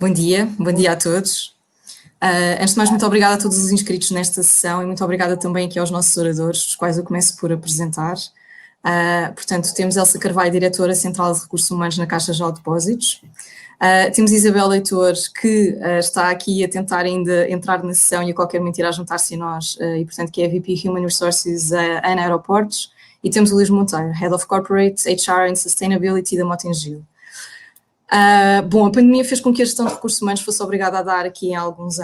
Bom dia a todos. Antes de mais, muito obrigada a todos os inscritos nesta sessão e muito obrigada também aqui aos nossos oradores, os quais eu começo por apresentar. Portanto, temos Elsa Carvalho, Diretora Central de Recursos Humanos na Caixa Geral de Depósitos. Temos Isabel Leitor, que está aqui a tentar ainda entrar na sessão e a qualquer momento irá juntar-se a nós, e portanto que é a VP Human Resources ANA Aeroportos. E temos o Luís Monteiro, Head of Corporate HR and Sustainability da Mota-Engil. Bom, a pandemia fez com que a gestão de recursos humanos fosse obrigada a dar aqui em alguns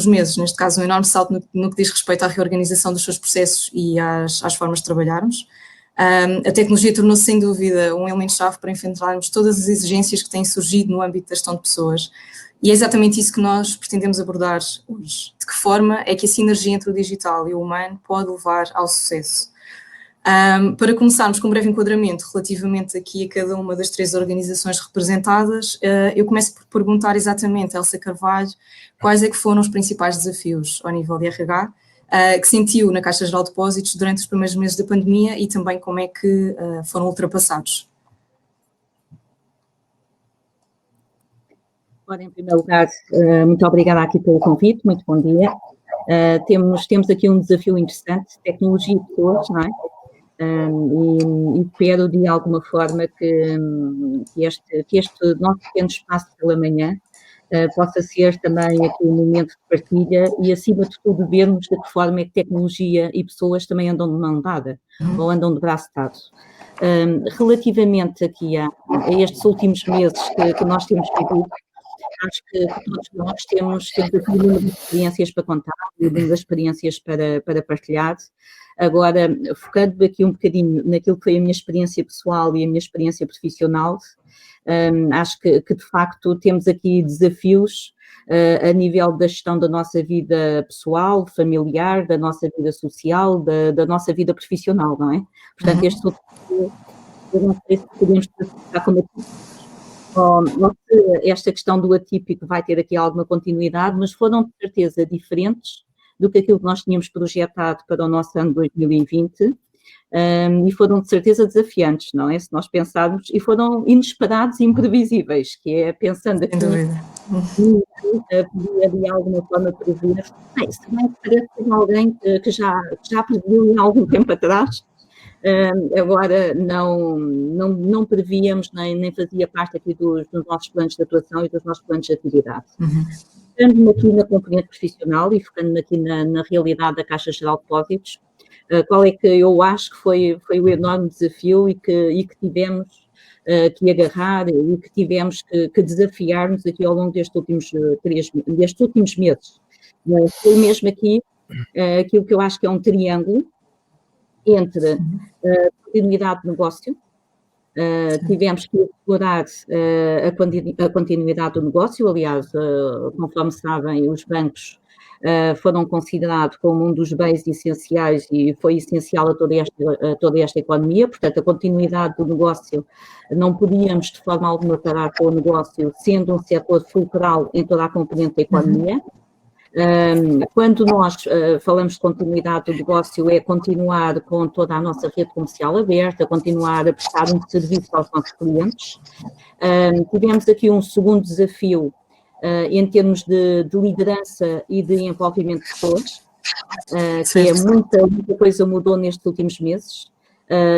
meses, neste caso, um enorme salto no que diz respeito à reorganização dos seus processos e às formas de trabalharmos. A tecnologia tornou-se, sem dúvida, um elemento-chave para enfrentarmos todas as exigências que têm surgido no âmbito da gestão de pessoas. E é exatamente isso que nós pretendemos abordar hoje. De que forma é que a sinergia entre o digital e o humano pode levar ao sucesso? Para começarmos com um breve enquadramento relativamente aqui a cada uma das 3 organizações representadas, eu começo por perguntar exatamente a Elsa Carvalho quais é que foram os principais desafios ao nível de RH que sentiu na Caixa Geral de Depósitos durante os primeiros meses da pandemia e também como é que foram ultrapassados. Ora, em primeiro lugar, muito obrigada aqui pelo convite, muito bom dia. Temos aqui um desafio interessante, tecnologia e pessoas, não é? E espero de alguma forma que este nosso pequeno espaço pela manhã possa ser também aqui um momento de partilha e, acima de tudo, vermos de que forma é que tecnologia e pessoas também andam de mão dada ou andam de braço dado. Relativamente aqui a estes últimos meses que nós temos vivido, acho que todos nós temos aqui um número de experiências para contar, um número de experiências para partilhar. Agora, focando aqui um bocadinho naquilo que foi a minha experiência pessoal e a minha experiência profissional, acho que de facto temos aqui desafios a nível da gestão da nossa vida pessoal, familiar, da nossa vida social, da nossa vida profissional, não é? Portanto, este eu não sei se podemos classificar como esta questão do atípico vai ter aqui alguma continuidade, mas foram de certeza diferentes do que aquilo que nós tínhamos projetado para o nosso ano 2020 e foram de certeza desafiantes, não é? Se nós pensarmos, e foram inesperados e imprevisíveis, que é pensando aqui, podia de alguma forma prever, se bem que parece que alguém que já previu em algum tempo atrás. Agora não prevíamos, nem fazia parte aqui dos nossos planos de atuação e dos nossos planos de atividade. Focando-me aqui na componente profissional e focando-me aqui na realidade da Caixa Geral de Depósitos, qual é que eu acho que foi o enorme desafio e que tivemos que agarrar e que tivemos que desafiar-nos aqui ao longo destes últimos meses. Foi mesmo aqui aquilo que eu acho que é um triângulo entre a continuidade de negócio, tivemos que explorar a continuidade do negócio, aliás, conforme sabem, os bancos foram considerados como um dos bens essenciais e foi essencial a toda esta economia, portanto, a continuidade do negócio, não podíamos de forma alguma parar com o negócio, sendo um setor fulcral em toda a componente da economia. Quando nós falamos de continuidade do negócio, é continuar com toda a nossa rede comercial aberta, continuar a prestar um serviço aos nossos clientes. Tivemos aqui um segundo desafio em termos de liderança e de envolvimento de pessoas, que é muita coisa mudou nestes últimos meses.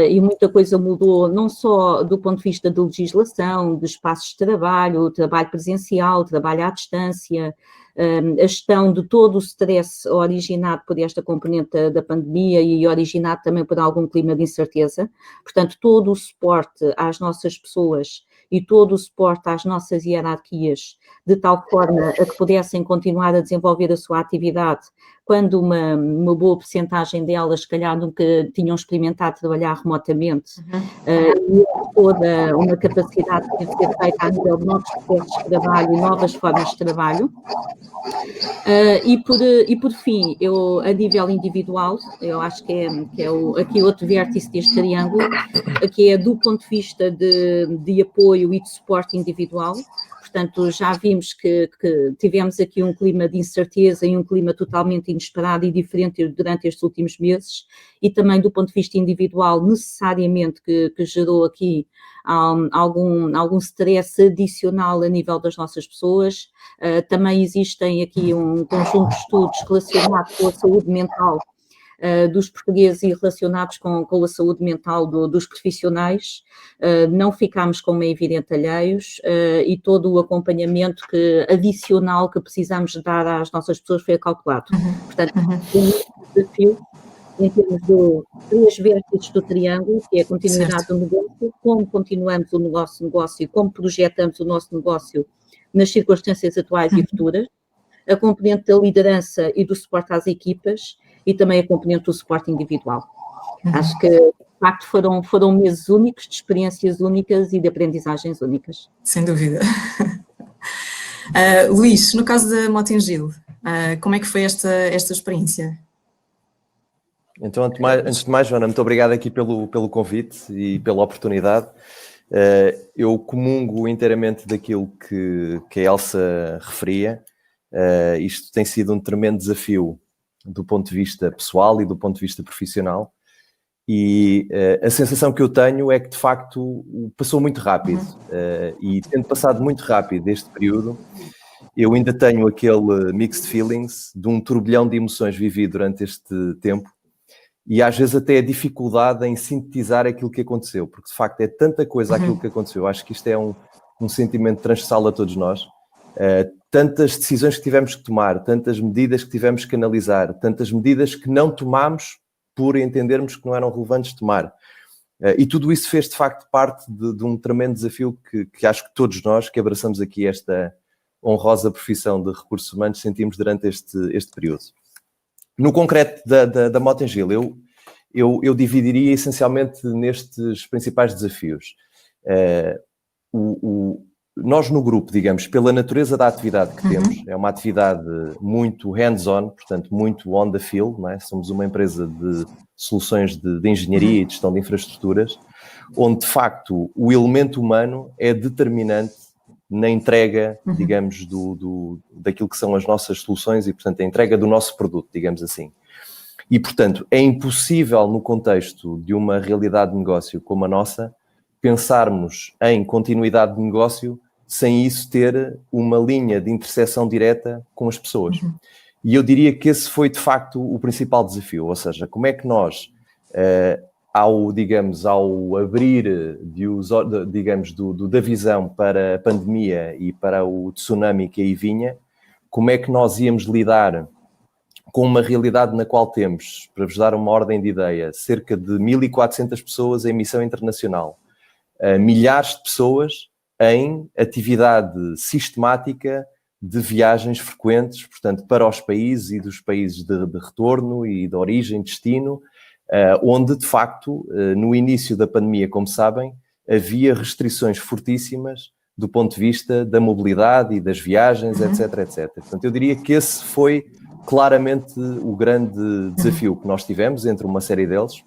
E muita coisa mudou não só do ponto de vista de legislação, de espaços de trabalho presencial, trabalho à distância, a gestão de todo o stress originado por esta componente da pandemia e originado também por algum clima de incerteza. Portanto, todo o suporte às nossas pessoas e todo o suporte às nossas hierarquias, de tal forma a que pudessem continuar a desenvolver a sua atividade, quando uma boa percentagem delas, se calhar, nunca tinham experimentado trabalhar remotamente, e toda uma capacidade que deve ser feita a nível de novos processos de trabalho e novas formas de trabalho. E por fim, eu, a nível individual, eu acho que é aqui outro vértice deste triângulo, que é do ponto de vista de apoio e de suporte individual. Portanto, já vimos que tivemos aqui um clima de incerteza e um clima totalmente inesperado e diferente durante estes últimos meses, e também do ponto de vista individual, necessariamente que gerou aqui algum stress adicional a nível das nossas pessoas. Também existem aqui um conjunto de estudos relacionados com a saúde mental dos portugueses e relacionados com a saúde mental dos profissionais. Não ficámos como é evidente alheios, e todo o acompanhamento adicional que precisamos dar às nossas pessoas foi calculado. Portanto, um desafio em termos de 3 vértices do triângulo, que é a continuidade do negócio, como continuamos o nosso negócio e como projetamos o nosso negócio nas circunstâncias atuais e futuras, a componente da liderança e do suporte às equipas e também a componente do suporte individual. Acho que, de facto, foram meses únicos, de experiências únicas e de aprendizagens únicas. Sem dúvida. Luís, no caso da Motengil, como é que foi esta experiência? Então, antes de mais, Joana, muito obrigado aqui pelo convite e pela oportunidade. Eu comungo inteiramente daquilo que a Elsa referia. Isto tem sido um tremendo desafio do ponto de vista pessoal e do ponto de vista profissional. E a sensação que eu tenho é que, de facto, passou muito rápido. E tendo passado muito rápido este período, eu ainda tenho aquele mixed feelings de um turbilhão de emoções vivido durante este tempo. E às vezes até a dificuldade em sintetizar aquilo que aconteceu, porque de facto é tanta coisa aquilo que aconteceu. Acho que isto é um sentimento transversal a todos nós. Tantas decisões que tivemos que tomar, tantas medidas que tivemos que analisar, tantas medidas que não tomámos por entendermos que não eram relevantes de tomar. E tudo isso fez de facto parte de um tremendo desafio que acho que todos nós que abraçamos aqui esta honrosa profissão de recursos humanos sentimos durante este período. No concreto da Motengil, eu dividiria essencialmente nestes principais desafios. Nós no grupo, digamos, pela natureza da atividade que temos, é uma atividade muito hands-on, portanto, muito on the field, não é? Somos uma empresa de soluções de engenharia e de gestão de infraestruturas, onde, de facto, o elemento humano é determinante na entrega, digamos, daquilo que são as nossas soluções e, portanto, a entrega do nosso produto, digamos assim. E, portanto, é impossível, no contexto de uma realidade de negócio como a nossa, pensarmos em continuidade de negócio sem isso ter uma linha de interseção direta com as pessoas. E eu diria que esse foi, de facto, o principal desafio, ou seja, como é que nós, ao abrir, digamos, da visão para a pandemia e para o tsunami que aí vinha, como é que nós íamos lidar com uma realidade na qual temos, para vos dar uma ordem de ideia, cerca de 1.400 pessoas em missão internacional, milhares de pessoas em atividade sistemática de viagens frequentes, portanto, para os países e dos países de retorno e de origem, destino, onde, de facto, no início da pandemia, como sabem, havia restrições fortíssimas do ponto de vista da mobilidade e das viagens, etc, etc. Portanto, eu diria que esse foi claramente o grande desafio que nós tivemos, entre uma série deles.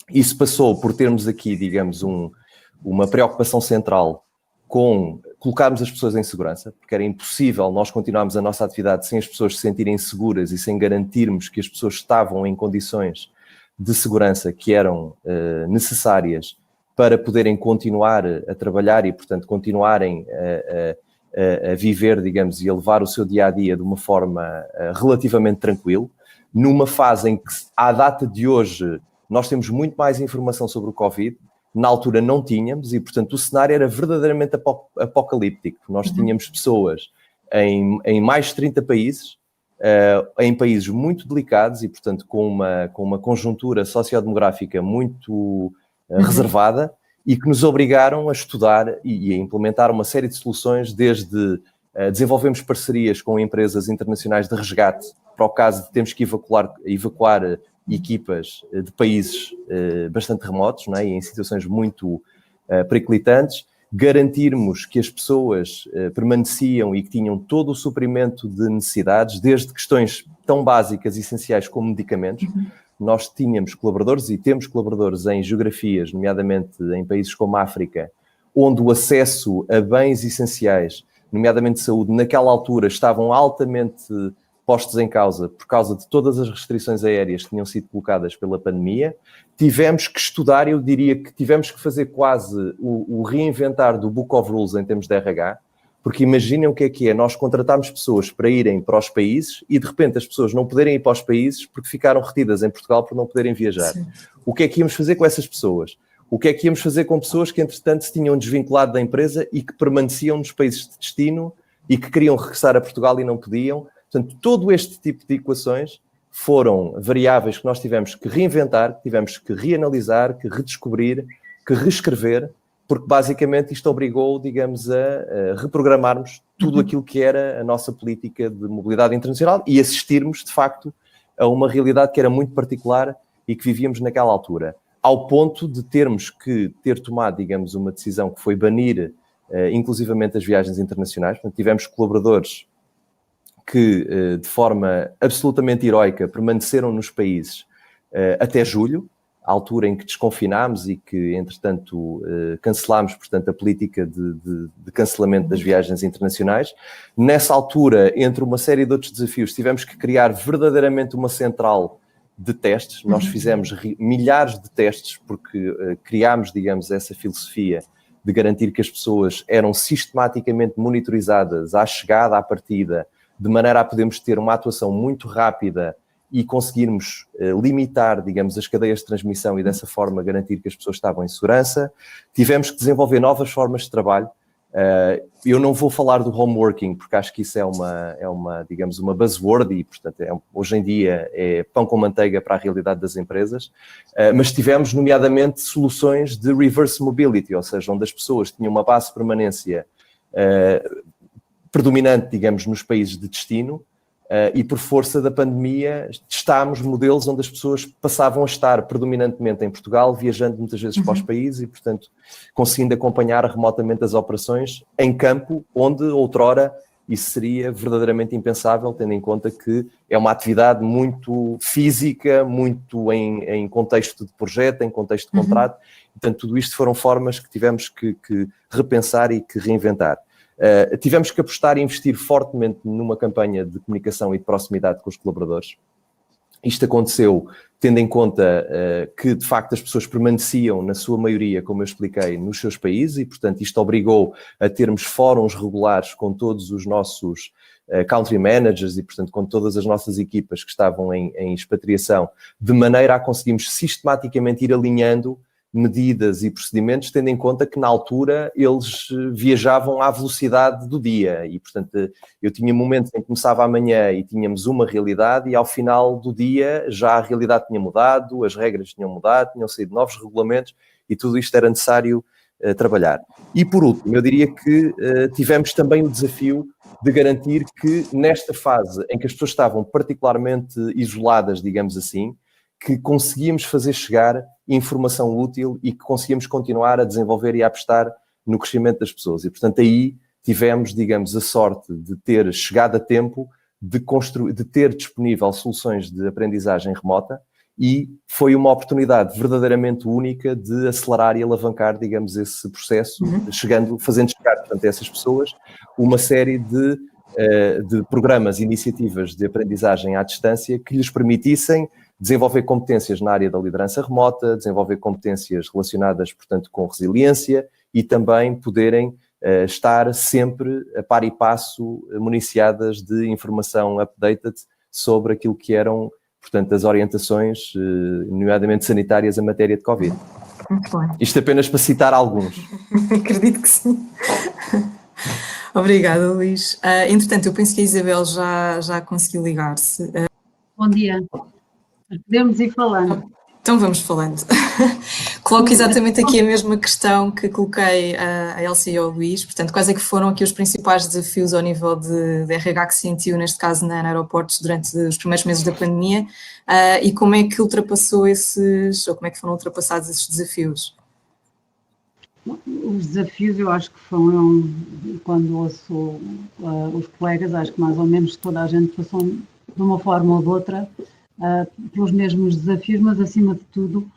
Isso passou por termos aqui, digamos, uma preocupação central com colocarmos as pessoas em segurança, porque era impossível nós continuarmos a nossa atividade sem as pessoas se sentirem seguras e sem garantirmos que as pessoas estavam em condições de segurança que eram necessárias para poderem continuar a trabalhar e, portanto, continuarem a viver, digamos, e a levar o seu dia-a-dia de uma forma relativamente tranquila, numa fase em que, à data de hoje, nós temos muito mais informação sobre o Covid. Na altura não tínhamos e, portanto, o cenário era verdadeiramente apocalíptico. Nós tínhamos pessoas em mais de 30 países, em países muito delicados e, portanto, com uma conjuntura sociodemográfica muito reservada e que nos obrigaram a estudar e a implementar uma série de soluções, desde desenvolvemos parcerias com empresas internacionais de resgate, para o caso de termos que evacuar equipas de países bastante remotos, não é? E em situações muito periclitantes, garantirmos que as pessoas permaneciam e que tinham todo o suprimento de necessidades, desde questões tão básicas e essenciais como medicamentos. Nós tínhamos colaboradores e temos colaboradores em geografias, nomeadamente em países como a África, onde o acesso a bens essenciais, nomeadamente saúde, naquela altura estavam altamente postos em causa por causa de todas as restrições aéreas que tinham sido colocadas pela pandemia. Tivemos que estudar, eu diria que tivemos que fazer quase o reinventar do Book of Rules em termos de RH, porque imaginem o que é nós contratarmos pessoas para irem para os países e de repente as pessoas não poderem ir para os países porque ficaram retidas em Portugal por não poderem viajar. Sim. O que é que íamos fazer com essas pessoas? O que é que íamos fazer com pessoas que, entretanto, se tinham desvinculado da empresa e que permaneciam nos países de destino e que queriam regressar a Portugal e não podiam? Portanto, todo este tipo de equações foram variáveis que nós tivemos que reinventar, que tivemos que reanalisar, que redescobrir, que reescrever, porque basicamente isto obrigou, digamos, a reprogramarmos tudo aquilo que era a nossa política de mobilidade internacional e assistirmos, de facto, a uma realidade que era muito particular e que vivíamos naquela altura. Ao ponto de termos que ter tomado, digamos, uma decisão que foi banir, inclusivamente, as viagens internacionais. Portanto, tivemos colaboradores que, de forma absolutamente heroica, permaneceram nos países até julho, a altura em que desconfinámos e que, entretanto, cancelámos, portanto, a política de cancelamento das viagens internacionais. Nessa altura, entre uma série de outros desafios, tivemos que criar verdadeiramente uma central de testes. Nós fizemos milhares de testes porque criámos, digamos, essa filosofia de garantir que as pessoas eram sistematicamente monitorizadas à chegada, à partida, de maneira a podermos ter uma atuação muito rápida e conseguirmos limitar, digamos, as cadeias de transmissão e dessa forma garantir que as pessoas estavam em segurança. Tivemos que desenvolver novas formas de trabalho. Eu não vou falar do home working, porque acho que isso é uma digamos, uma buzzword e, portanto, hoje em dia é pão com manteiga para a realidade das empresas, mas tivemos, nomeadamente, soluções de reverse mobility, ou seja, onde as pessoas tinham uma base de permanência predominante, digamos, nos países de destino, e por força da pandemia testámos modelos onde as pessoas passavam a estar predominantemente em Portugal, viajando muitas vezes para os países e, portanto, conseguindo acompanhar remotamente as operações em campo, onde outrora isso seria verdadeiramente impensável, tendo em conta que é uma atividade muito física, muito em contexto de projeto, em contexto de contrato. Portanto, tudo isto foram formas que tivemos que repensar e que reinventar. Tivemos que apostar e investir fortemente numa campanha de comunicação e de proximidade com os colaboradores. Isto aconteceu tendo em conta que, de facto, as pessoas permaneciam, na sua maioria, como eu expliquei, nos seus países e, portanto, isto obrigou a termos fóruns regulares com todos os nossos country managers e, portanto, com todas as nossas equipas que estavam em expatriação, de maneira a conseguirmos sistematicamente ir alinhando medidas e procedimentos, tendo em conta que na altura eles viajavam à velocidade do dia e, portanto, eu tinha momentos em que começava amanhã e tínhamos uma realidade e ao final do dia já a realidade tinha mudado, as regras tinham mudado, tinham saído novos regulamentos e tudo isto era necessário trabalhar. E por último, eu diria que tivemos também o desafio de garantir que nesta fase em que as pessoas estavam particularmente isoladas, digamos assim, que conseguíamos fazer chegar informação útil e que conseguíamos continuar a desenvolver e a apostar no crescimento das pessoas. E, portanto, aí tivemos, digamos, a sorte de ter chegado a tempo de ter disponível soluções de aprendizagem remota e foi uma oportunidade verdadeiramente única de acelerar e alavancar, digamos, esse processo, fazendo chegar, portanto, a essas pessoas uma série de programas e iniciativas de aprendizagem à distância que lhes permitissem desenvolver competências na área da liderança remota, desenvolver competências relacionadas, portanto, com resiliência e também poderem estar sempre a par e passo municiadas de informação updated sobre aquilo que eram, portanto, as orientações, nomeadamente sanitárias, em matéria de Covid. Muito bem. Isto apenas para citar alguns. Acredito que sim. Obrigada, Luís. Entretanto, eu penso que a Isabel já conseguiu ligar-se. Bom dia. Podemos ir falando. Então vamos falando. Coloco exatamente aqui a mesma questão que coloquei a Elsa e ao Luís. Portanto, quais é que foram aqui os principais desafios ao nível de RH que se sentiu, neste caso, na aeroportos durante os primeiros meses da pandemia e como é que ultrapassou ou como é que foram ultrapassados esses desafios? Os desafios eu acho que foram, quando ouço os colegas, acho que mais ou menos toda a gente passou de uma forma ou de outra pelos mesmos desafios, mas acima de tudo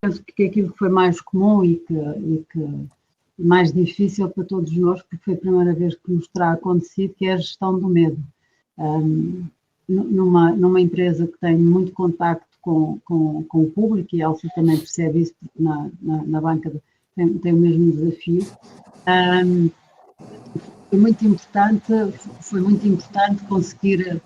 penso que aquilo que foi mais comum e que mais difícil para todos nós, porque foi a primeira vez que nos terá acontecido, que é a gestão do medo. numa empresa que tem muito contacto com o público, e a Elsa também percebe isso, porque na banca tem o mesmo desafio. Foi muito importante conseguir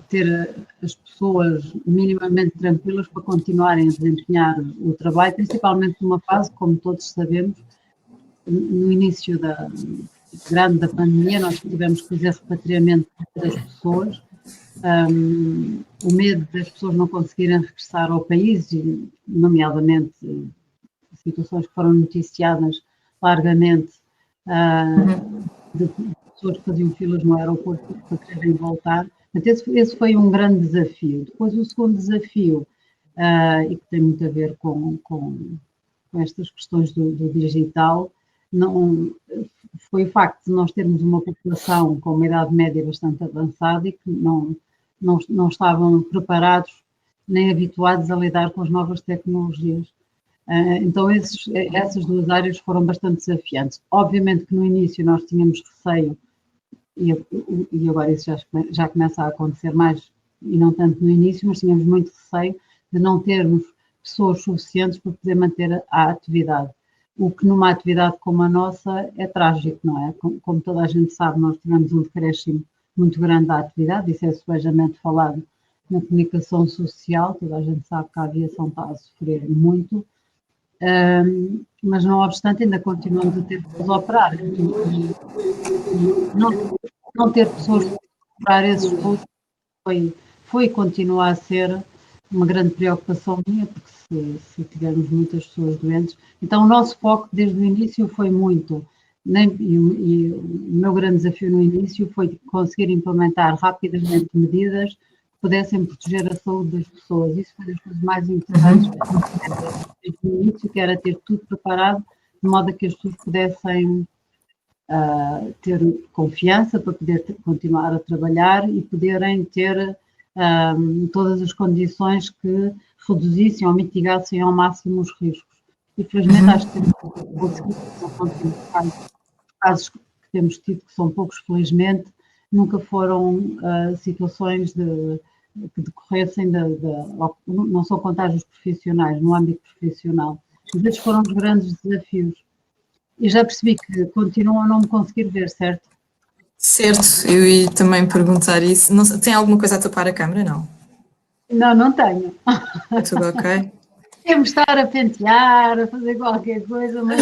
ter as pessoas minimamente tranquilas para continuarem a desempenhar o trabalho, principalmente numa fase, como todos sabemos, no início grande da pandemia, nós tivemos que fazer repatriamento das pessoas, o medo das pessoas não conseguirem regressar ao país, nomeadamente situações que foram noticiadas largamente, de pessoas que faziam filas no aeroporto para quererem voltar. Esse foi um grande desafio. Depois o segundo desafio, e que tem muito a ver com estas questões do digital, foi o facto de nós termos uma população com uma idade média bastante avançada e que não estavam preparados nem habituados a lidar com as novas tecnologias. Então essas duas áreas foram bastante desafiantes. Obviamente que no início nós tínhamos receio, e agora isso já começa a acontecer mais, e não tanto no início, mas tínhamos muito receio de não termos pessoas suficientes para poder manter a atividade. O que numa atividade como a nossa é trágico, não é? Como toda a gente sabe, nós tivemos um decréscimo muito grande da atividade, isso é subejamente falado na comunicação social, toda a gente sabe que a aviação está a sofrer muito, mas não obstante ainda continuamos a ter pessoas a operar. Não ter pessoas a operar esses voos foi e continua a ser uma grande preocupação minha, porque se tivermos muitas pessoas doentes. Então o nosso foco desde o início foi muito, e o meu grande desafio no início foi conseguir implementar rapidamente medidas que pudessem proteger a saúde das pessoas. Isso foi das coisas mais importantes desde o início, que era ter tudo preparado, de modo a que as pessoas pudessem ter confiança para poder continuar a trabalhar e poderem ter todas as condições que reduzissem ou mitigassem ao máximo os riscos. Infelizmente, acho que temos conseguido, casos que temos tido, que são poucos, felizmente, nunca foram situações que decorressem não são contágios profissionais, no âmbito profissional. Esses foram os grandes desafios. E já percebi que continuam a não me conseguir ver, certo? Certo, eu ia também perguntar isso. Não, tem alguma coisa a tapar a câmara? Não. Não tenho. É tudo ok? Temos estar a pentear, a fazer qualquer coisa, mas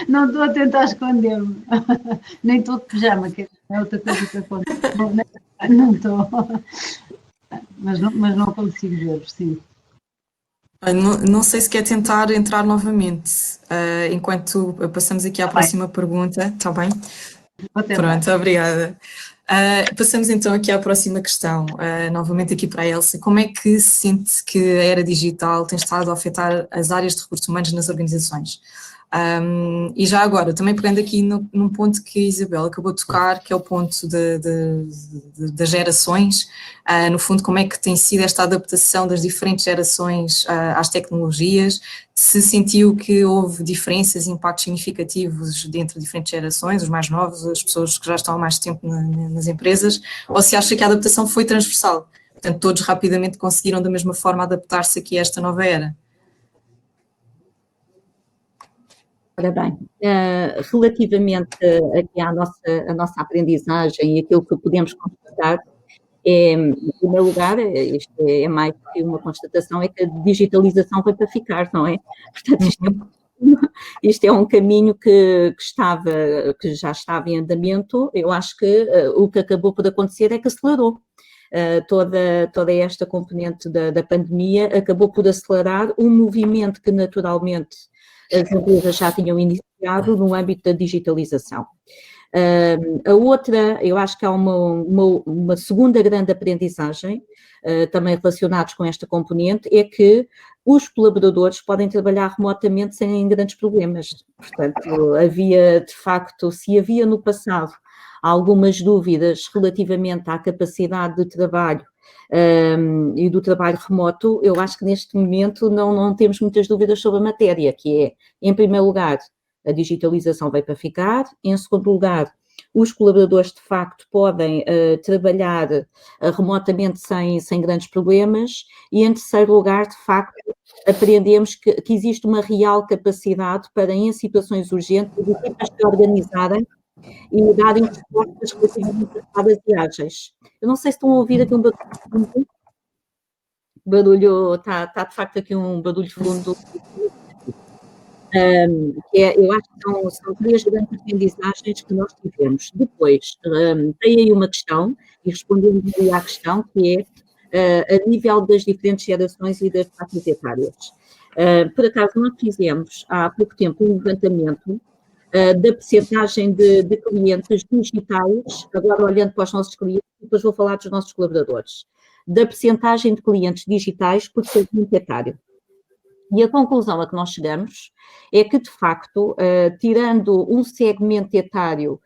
não estou a tentar esconder-me. Nem estou de pijama, que é outra coisa que acontece. Não estou. Mas não consigo ver, sim. Não sei se quer tentar entrar novamente. Enquanto passamos aqui à próxima pergunta, está bem? Pronto, obrigada. Passamos então aqui à próxima questão, novamente aqui para a Elsa. Como é que se sente que a era digital tem estado a afetar as áreas de recursos humanos nas organizações? E já agora, também pegando aqui num ponto que a Isabel acabou de tocar, que é o ponto das gerações, no fundo, como é que tem sido esta adaptação das diferentes gerações às tecnologias, se sentiu que houve diferenças, impactos significativos entre diferentes gerações, os mais novos, as pessoas que já estão há mais tempo nas empresas, ou se acha que a adaptação foi transversal, portanto todos rapidamente conseguiram da mesma forma adaptar-se aqui a esta nova era? Ora bem, relativamente aqui à nossa aprendizagem e aquilo que podemos constatar, em primeiro lugar, isto é mais que uma constatação, é que a digitalização foi para ficar, não é? Portanto, isto é um caminho que já estava em andamento. Eu acho que o que acabou por acontecer é que acelerou. Toda esta componente da pandemia acabou por acelerar um movimento que naturalmente as empresas já tinham iniciado no âmbito da digitalização. A outra, eu acho que há uma segunda grande aprendizagem, também relacionados com esta componente, é que os colaboradores podem trabalhar remotamente sem grandes problemas. Portanto, se havia no passado algumas dúvidas relativamente à capacidade de trabalho e do trabalho remoto, eu acho que neste momento não temos muitas dúvidas sobre a matéria, que é, em primeiro lugar, a digitalização veio para ficar, em segundo lugar, os colaboradores, de facto, podem trabalhar remotamente sem grandes problemas. E, em terceiro lugar, de facto, apreendemos que existe uma real capacidade para, em situações urgentes, as equipas se organizarem e darem respostas relativamente adequadas e ágeis. Eu não sei se estão a ouvir aqui um barulho, está de facto aqui um barulho de fundo. Eu acho que são 3 grandes aprendizagens que nós tivemos. Depois, tem aí uma questão, e respondendo aí à questão, que é a nível das diferentes gerações e das faixas etárias. Por acaso, nós fizemos há pouco tempo um levantamento da percentagem de clientes digitais, agora olhando para os nossos clientes, depois vou falar dos nossos colaboradores, da percentagem de clientes digitais por segmento etário. E a conclusão a que nós chegamos é que, de facto, tirando um segmento etário,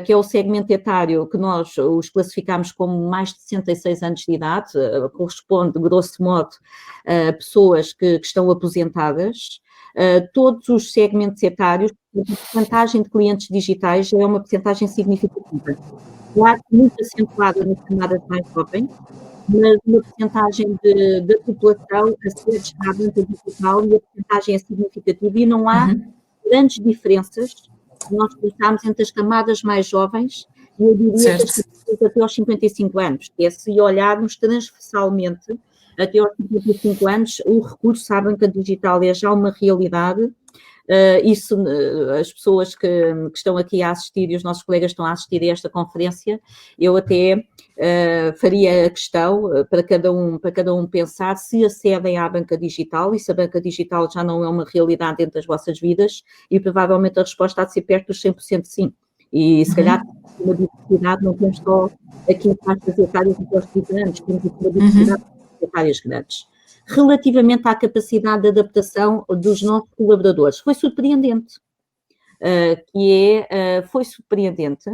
que é o segmento etário que nós os classificamos como mais de 66 anos de idade, corresponde, grosso modo, a pessoas que estão aposentadas, todos os segmentos etários, a percentagem de clientes digitais é uma percentagem significativa. Claro, muito acentuada nas camadas mais jovens, mas uma percentagem da população a ser chegada entre digital e a percentagem é significativa e não há grandes diferenças que nós colocamos entre as camadas mais jovens e eu diria que as camadas até aos 55 anos, que é se olharmos transversalmente até aos 55 anos, o recurso à banca digital é já uma realidade. Isso, as pessoas que estão aqui a assistir e os nossos colegas estão a assistir a esta conferência, eu até faria a questão para cada um pensar se acedem à banca digital e se a banca digital já não é uma realidade dentro das vossas vidas e provavelmente a resposta há de ser perto dos 100% sim. E se calhar uma diversidade, não temos só aqui faixas etárias de aos 30 anos, temos aqui uma diversidade de etárias grandes. Relativamente à capacidade de adaptação dos nossos colaboradores, foi surpreendente, foi surpreendente.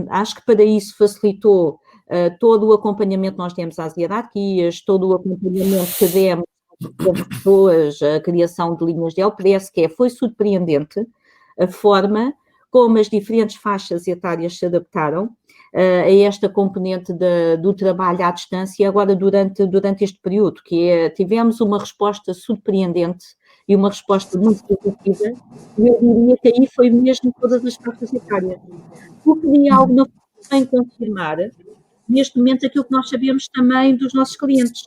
Acho que para isso facilitou todo o acompanhamento que nós demos às hierarquias, todo o acompanhamento que demos às pessoas, a criação de linhas de helpdesk, foi surpreendente a forma como as diferentes faixas etárias se adaptaram a esta componente do trabalho à distância agora durante este período, tivemos uma resposta surpreendente e uma resposta muito positiva, e eu diria que aí foi mesmo todas as faixas etárias. O que de algo não tem confirmar, neste momento, aquilo que nós sabemos também dos nossos clientes,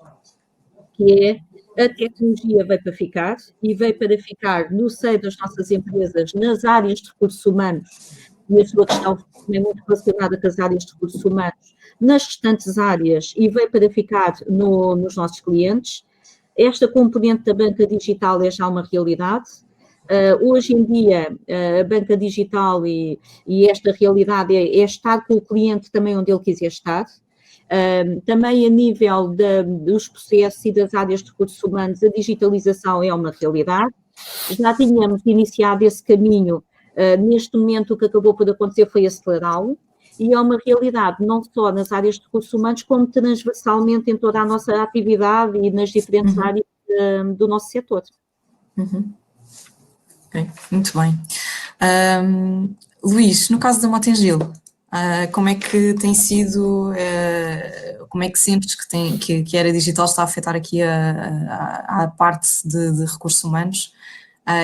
que é a tecnologia veio para ficar e veio para ficar no seio das nossas empresas, nas áreas de recursos humanos, e a sua questão é muito relacionada com as áreas de recursos humanos, nas restantes áreas, e veio para ficar nos nossos clientes. Esta componente da banca digital é já uma realidade. Hoje em dia, a banca digital e esta realidade é estar com o cliente também onde ele quiser estar. Também a nível dos processos e das áreas de recursos humanos, a digitalização é uma realidade. Já tínhamos iniciado esse caminho, neste momento o que acabou por acontecer foi acelerá-lo, e é uma realidade não só nas áreas de recursos humanos, como transversalmente em toda a nossa atividade e nas diferentes áreas do nosso setor. Ok, muito bem. Luís, no caso da Motengil, como é que tem sido, como é que sentes que a era digital está a afetar aqui a parte de recursos humanos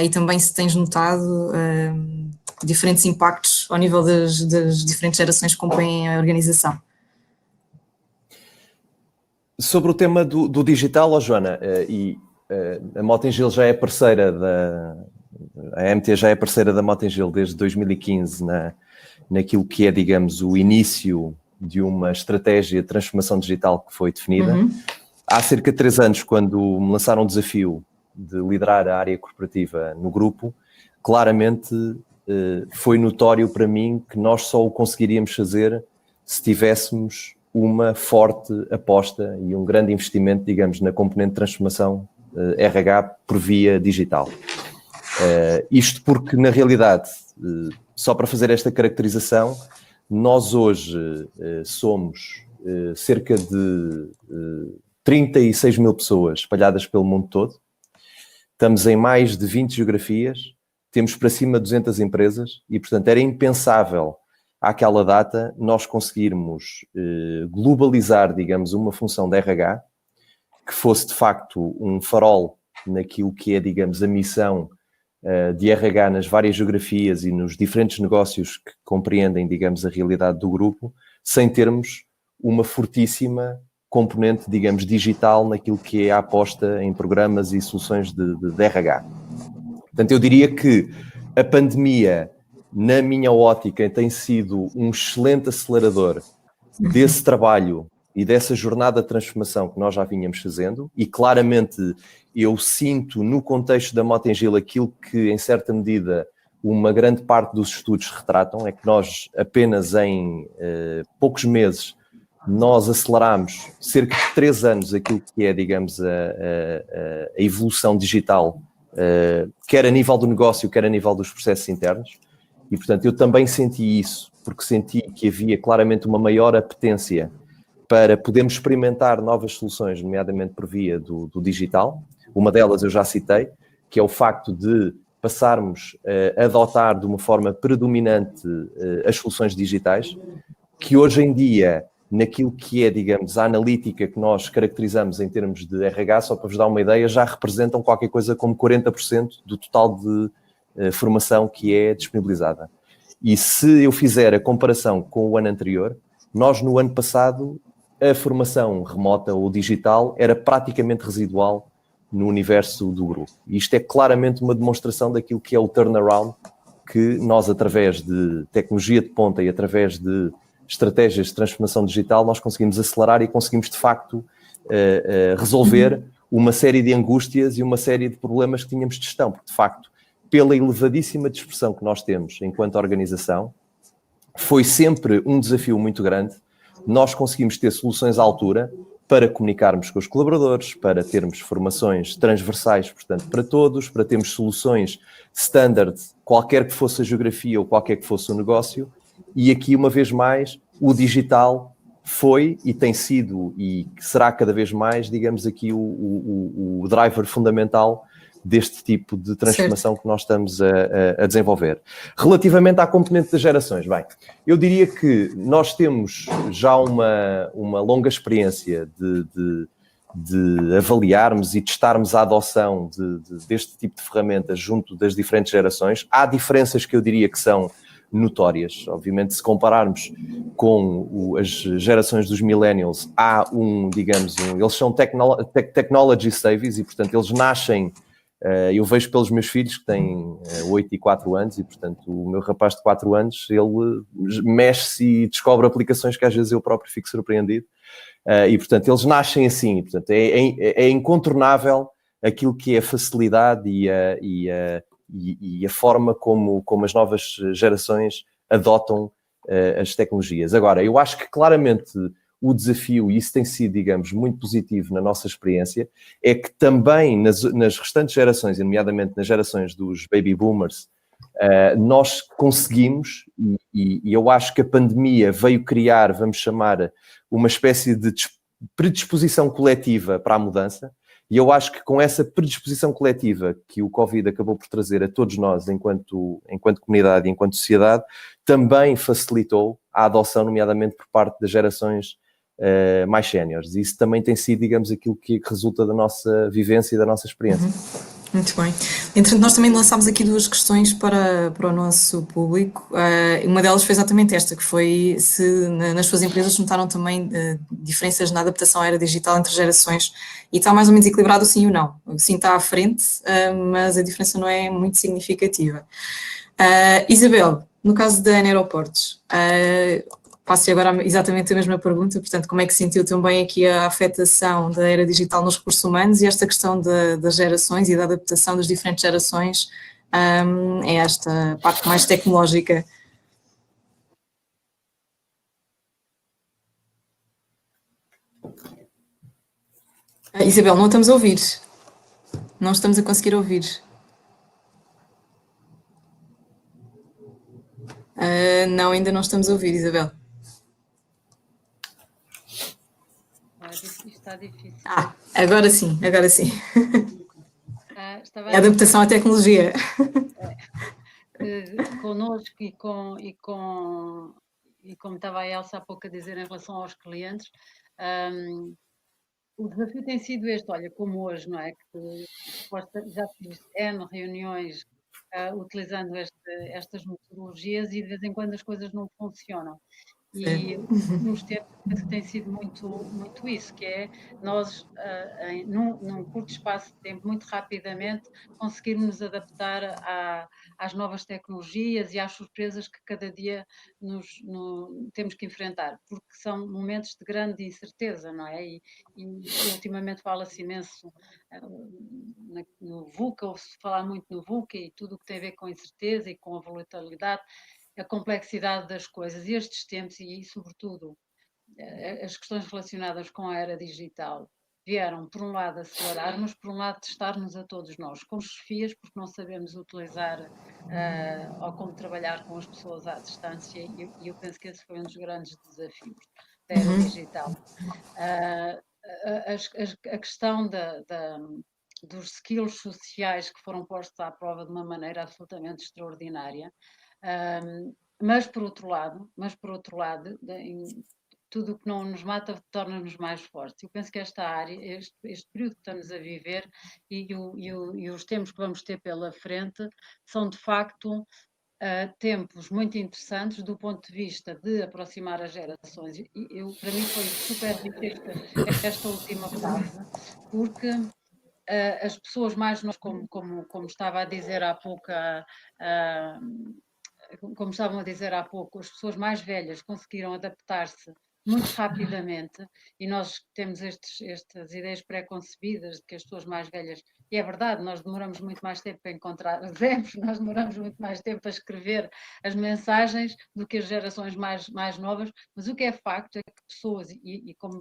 e também se tens notado diferentes impactos ao nível das diferentes gerações que compõem a organização? Sobre o tema do digital, Joana, a Motengil já é parceira a MT já é parceira da Motengil desde 2015 naquilo que é, digamos, o início de uma estratégia de transformação digital que foi definida. Há cerca de 3 anos, quando me lançaram o desafio de liderar a área corporativa no grupo, claramente foi notório para mim que nós só o conseguiríamos fazer se tivéssemos uma forte aposta e um grande investimento, digamos, na componente de transformação RH por via digital. Isto porque, na realidade, só para fazer esta caracterização, nós hoje somos cerca de 36 mil pessoas espalhadas pelo mundo todo, estamos em mais de 20 geografias, temos para cima de 200 empresas e, portanto, era impensável àquela data, nós conseguirmos globalizar, digamos, uma função de RH que fosse, de facto, um farol naquilo que é, digamos, a missão de RH nas várias geografias e nos diferentes negócios que compreendem, digamos, a realidade do grupo, sem termos uma fortíssima componente, digamos, digital naquilo que é a aposta em programas e soluções de RH. Portanto, eu diria que a pandemia, na minha ótica, tem sido um excelente acelerador desse trabalho e dessa jornada de transformação que nós já vínhamos fazendo, e claramente eu sinto no contexto da Mota-Engil aquilo que, em certa medida, uma grande parte dos estudos retratam, é que nós apenas em poucos meses nós aceleramos cerca de 3 anos aquilo que é, digamos, a evolução digital, quer a nível do negócio, quer a nível dos processos internos, e portanto eu também senti isso, porque senti que havia claramente uma maior apetência para podermos experimentar novas soluções, nomeadamente por via do digital. Uma delas eu já citei, que é o facto de passarmos a adotar de uma forma predominante as soluções digitais, que hoje em dia, naquilo que é, digamos, a analítica que nós caracterizamos em termos de RH, só para vos dar uma ideia, já representam qualquer coisa como 40% do total de formação que é disponibilizada. E se eu fizer a comparação com o ano anterior, nós no ano passado, a formação remota ou digital era praticamente residual no universo do grupo. E isto é claramente uma demonstração daquilo que é o turnaround que nós, através de tecnologia de ponta e através de estratégias de transformação digital, nós conseguimos acelerar e conseguimos, de facto, resolver uma série de angústias e uma série de problemas que tínhamos de gestão. Porque, de facto, pela elevadíssima dispersão que nós temos enquanto organização, foi sempre um desafio muito grande nós conseguimos ter soluções à altura para comunicarmos com os colaboradores, para termos formações transversais, portanto, para todos, para termos soluções standard, qualquer que fosse a geografia ou qualquer que fosse o negócio. E aqui, uma vez mais, o digital foi e tem sido e será cada vez mais, digamos aqui, o driver fundamental deste tipo de transformação, certo, que nós estamos a desenvolver. Relativamente à componente das gerações, bem, eu diria que nós temos já uma longa experiência de avaliarmos e testarmos a adoção deste tipo de ferramentas junto das diferentes gerações. Há diferenças que eu diria que são notórias. Obviamente, se compararmos com as gerações dos millennials, há eles são technology savvy e, portanto, eles nascem. Eu vejo pelos meus filhos que têm 8 e 4 anos e, portanto, o meu rapaz de 4 anos, ele mexe-se e descobre aplicações que às vezes eu próprio fico surpreendido. E, portanto, eles nascem assim. E, portanto, é incontornável aquilo que é a facilidade e a forma como as novas gerações adotam as tecnologias. Agora, eu acho que claramente o desafio, e isso tem sido, digamos, muito positivo na nossa experiência, é que também nas restantes gerações, nomeadamente nas gerações dos baby boomers, nós conseguimos, e eu acho que a pandemia veio criar, vamos chamar, uma espécie de predisposição coletiva para a mudança, e eu acho que com essa predisposição coletiva que o Covid acabou por trazer a todos nós, enquanto comunidade e enquanto sociedade, também facilitou a adoção, nomeadamente por parte das gerações mais séniores. Isso também tem sido, digamos, aquilo que resulta da nossa vivência e da nossa experiência. Muito bem. Entretanto, nós também lançámos aqui 2 questões para o nosso público. Uma delas foi exatamente esta, que foi se nas suas empresas notaram também diferenças na adaptação à era digital entre gerações, e está mais ou menos equilibrado o sim e o não. O sim está à frente, mas a diferença não é muito significativa. Isabel, no caso da ANA Aeroportos, faço-lhe agora exatamente a mesma pergunta, portanto, como é que sentiu também aqui a afetação da era digital nos recursos humanos e esta questão das gerações e da adaptação das diferentes gerações a esta parte mais tecnológica? Isabel, não estamos a ouvir. Não estamos a conseguir ouvir. Não, ainda não estamos a ouvir, Isabel. Está difícil. Agora sim, agora sim. A adaptação à tecnologia. Connosco e com e como estava a Elsa há pouco a dizer em relação aos clientes, o desafio tem sido este, olha, como hoje, não é? Que já fiz N reuniões utilizando estas metodologias e de vez em quando as coisas não funcionam. E nos tempos tem sido muito isso, que é nós, num curto espaço de tempo, muito rapidamente, conseguirmos nos adaptar às novas tecnologias e às surpresas que cada dia temos que enfrentar, porque são momentos de grande incerteza, não é? E ultimamente fala-se imenso no VUCA, ouve-se falar muito no VUCA e tudo o que tem a ver com incerteza e com a volatilidade, a complexidade das coisas e estes tempos e, sobretudo, as questões relacionadas com a era digital vieram, por um lado, acelerar, mas por um lado, testar-nos a todos nós, com chefias, porque não sabemos utilizar ou como trabalhar com as pessoas à distância e eu penso que esse foi um dos grandes desafios da era digital. A questão dos skills sociais que foram postos à prova de uma maneira absolutamente extraordinária. Mas por outro lado, tudo o que não nos mata torna-nos mais fortes. Eu penso que esta área, este período que estamos a viver e os tempos que vamos ter pela frente são de facto tempos muito interessantes do ponto de vista de aproximar as gerações. Para mim foi super rica esta última fase, porque as pessoas mais novas, como estava a dizer há pouco, como estavam a dizer há pouco, as pessoas mais velhas conseguiram adaptar-se muito rapidamente e nós temos estas ideias pré-concebidas de que as pessoas mais velhas, e é verdade, nós demoramos muito mais tempo para encontrar exemplos, nós demoramos muito mais tempo a escrever as mensagens do que as gerações mais novas, mas o que é facto é que pessoas, e como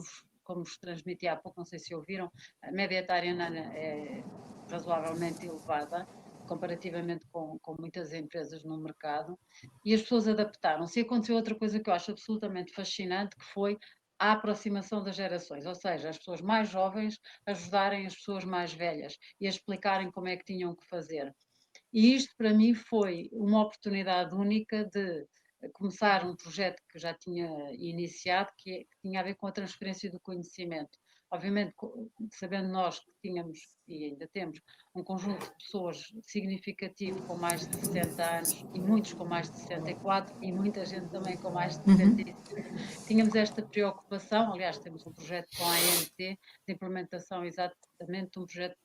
vos transmiti há pouco, não sei se ouviram, a média etária é razoavelmente elevada, comparativamente com muitas empresas no mercado, e as pessoas adaptaram-se. E aconteceu outra coisa que eu acho absolutamente fascinante, que foi a aproximação das gerações, ou seja, as pessoas mais jovens ajudarem as pessoas mais velhas e a explicarem como é que tinham que fazer. E isto, para mim, foi uma oportunidade única de começar um projeto que já tinha iniciado, que tinha a ver com a transferência do conhecimento. Obviamente, sabendo nós que tínhamos, e ainda temos, um conjunto de pessoas significativo com mais de 60 anos, e muitos com mais de 64, e muita gente também com mais de 65, tínhamos esta preocupação, aliás, temos um projeto com a ANT, de implementação exatamente de um projeto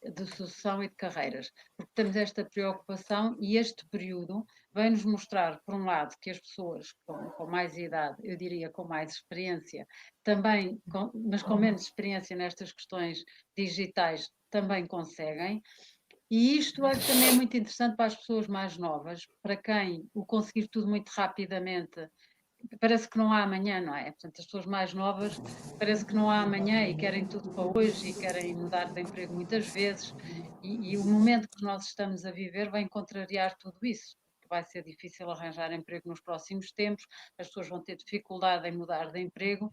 de sucessão e de carreiras, porque temos esta preocupação e este período vem-nos mostrar, por um lado, que as pessoas com mais idade, eu diria com mais experiência, também, mas com menos experiência nestas questões digitais, também conseguem. E isto acho que também é muito interessante para as pessoas mais novas, para quem o conseguir tudo muito rapidamente parece que não há amanhã, não é? Portanto, as pessoas mais novas parece que não há amanhã e querem tudo para hoje e querem mudar de emprego muitas vezes e o momento que nós estamos a viver vai contrariar tudo isso. Vai ser difícil arranjar emprego nos próximos tempos, as pessoas vão ter dificuldade em mudar de emprego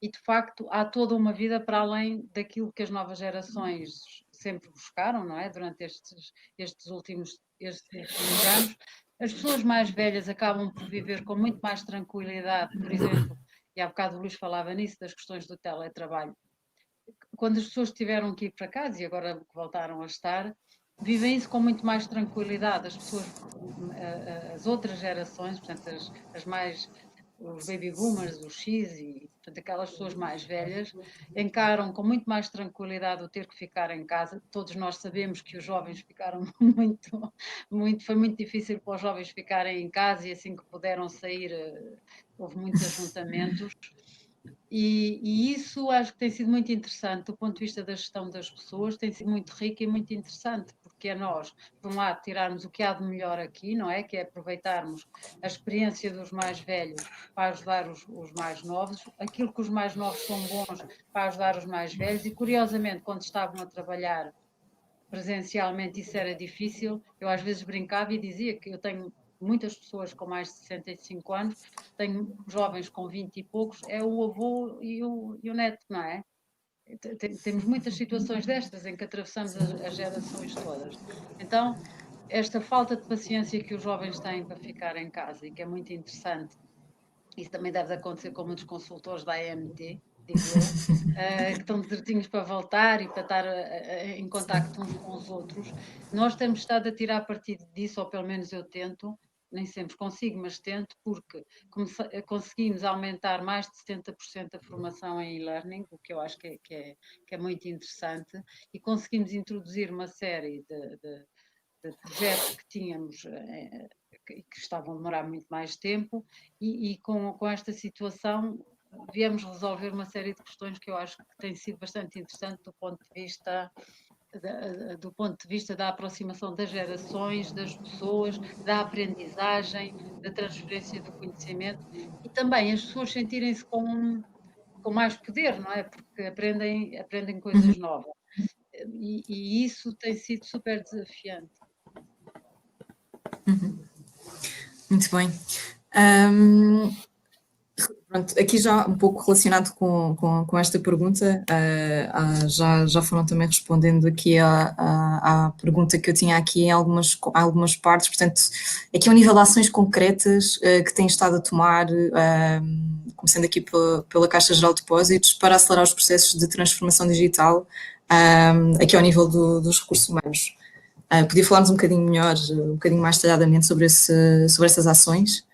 e, de facto, há toda uma vida para além daquilo que as novas gerações sempre buscaram, não é? Durante estes últimos anos. As pessoas mais velhas acabam por viver com muito mais tranquilidade, por exemplo, e há bocado o Luís falava nisso, das questões do teletrabalho. Quando as pessoas tiveram que ir para casa e agora voltaram a estar, vivem isso com muito mais tranquilidade. As pessoas, as outras gerações, portanto, os baby boomers, os X e portanto, aquelas pessoas mais velhas, encaram com muito mais tranquilidade o ter que ficar em casa. Todos nós sabemos que os jovens ficaram foi muito difícil para os jovens ficarem em casa e assim que puderam sair, houve muitos ajuntamentos. E isso acho que tem sido muito interessante do ponto de vista da gestão das pessoas, tem sido muito rico e muito interessante, porque é nós, por um lado, tirarmos o que há de melhor aqui, não é? Que é aproveitarmos a experiência dos mais velhos para ajudar os mais novos, aquilo que os mais novos são bons para ajudar os mais velhos, e curiosamente, quando estavam a trabalhar presencialmente isso era difícil, eu às vezes brincava e dizia que eu tenho muitas pessoas com mais de 65 anos, tenho jovens com 20 e poucos, é o avô e o neto, não é? Temos muitas situações destas em que atravessamos as gerações todas. Então, esta falta de paciência que os jovens têm para ficar em casa e que é muito interessante, isso também deve acontecer com muitos consultores da AMT, digo eu, que estão certinhos para voltar e para estar em contacto uns com os outros. Nós temos estado a tirar partido disso, ou pelo menos eu tento, nem sempre consigo, mas tento, porque conseguimos aumentar mais de 70% a formação em e-learning, o que eu acho que é muito interessante, e conseguimos introduzir uma série de projetos que tínhamos que estavam a demorar muito mais tempo, e com esta situação viemos resolver uma série de questões que eu acho que tem sido bastante interessante do ponto de vista da aproximação das gerações, das pessoas, da aprendizagem, da transferência do conhecimento, e também as pessoas sentirem-se com mais poder, não é? Porque aprendem coisas novas. E isso tem sido super desafiante. Muito bem. Pronto, aqui já um pouco relacionado com esta pergunta, já foram também respondendo aqui à pergunta que eu tinha aqui em algumas partes, portanto, aqui ao nível de ações concretas que têm estado a tomar, começando aqui pela Caixa Geral de Depósitos, para acelerar os processos de transformação digital, aqui ao nível dos recursos humanos. Podia falar-nos um bocadinho melhor, um bocadinho mais detalhadamente sobre essas ações?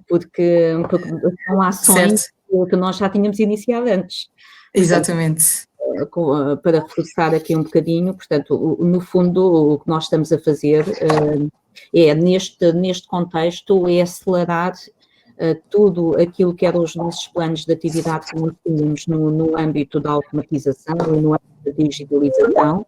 Porque são ações que nós já tínhamos iniciado antes. Exatamente. Para reforçar aqui um bocadinho, portanto, no fundo, o que nós estamos a fazer neste contexto, é acelerar tudo aquilo que eram os nossos planos de atividade que nós tínhamos no âmbito da automatização e no âmbito da digitalização.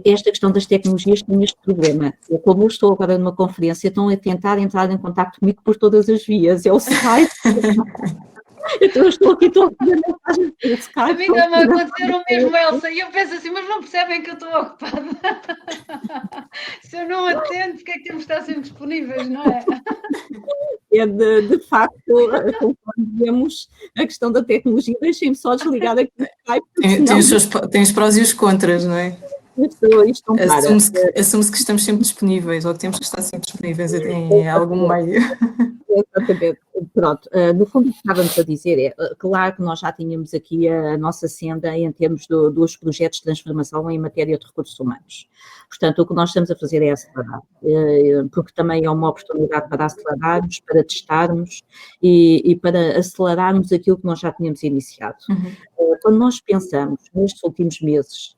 Esta questão das tecnologias tem este problema. Como eu estou agora numa conferência, estão a tentar entrar em contato comigo por todas as vias. É o Skype. Então eu estou aqui, estou a fazer mensagens pelo Skype. A mim está-me a acontecer o mesmo, Elsa, e eu penso assim, mas não percebem que eu estou ocupada? Se eu não atendo, porque é que temos de estar sempre disponíveis, não é? De facto, conforme vemos a questão da tecnologia, deixem-me só desligar aqui o Skype. Tem os prós e os contras, não é? Assume-se que estamos sempre disponíveis, ou que temos que estar sempre disponíveis em algum meio. Exatamente. Pronto, no fundo o que estávamos a dizer claro que nós já tínhamos aqui a nossa senda em termos dos projetos de transformação em matéria de recursos humanos. Portanto, o que nós estamos a fazer é acelerar, porque também é uma oportunidade para acelerarmos, para testarmos e para acelerarmos aquilo que nós já tínhamos iniciado. Quando nós pensamos nestes últimos meses,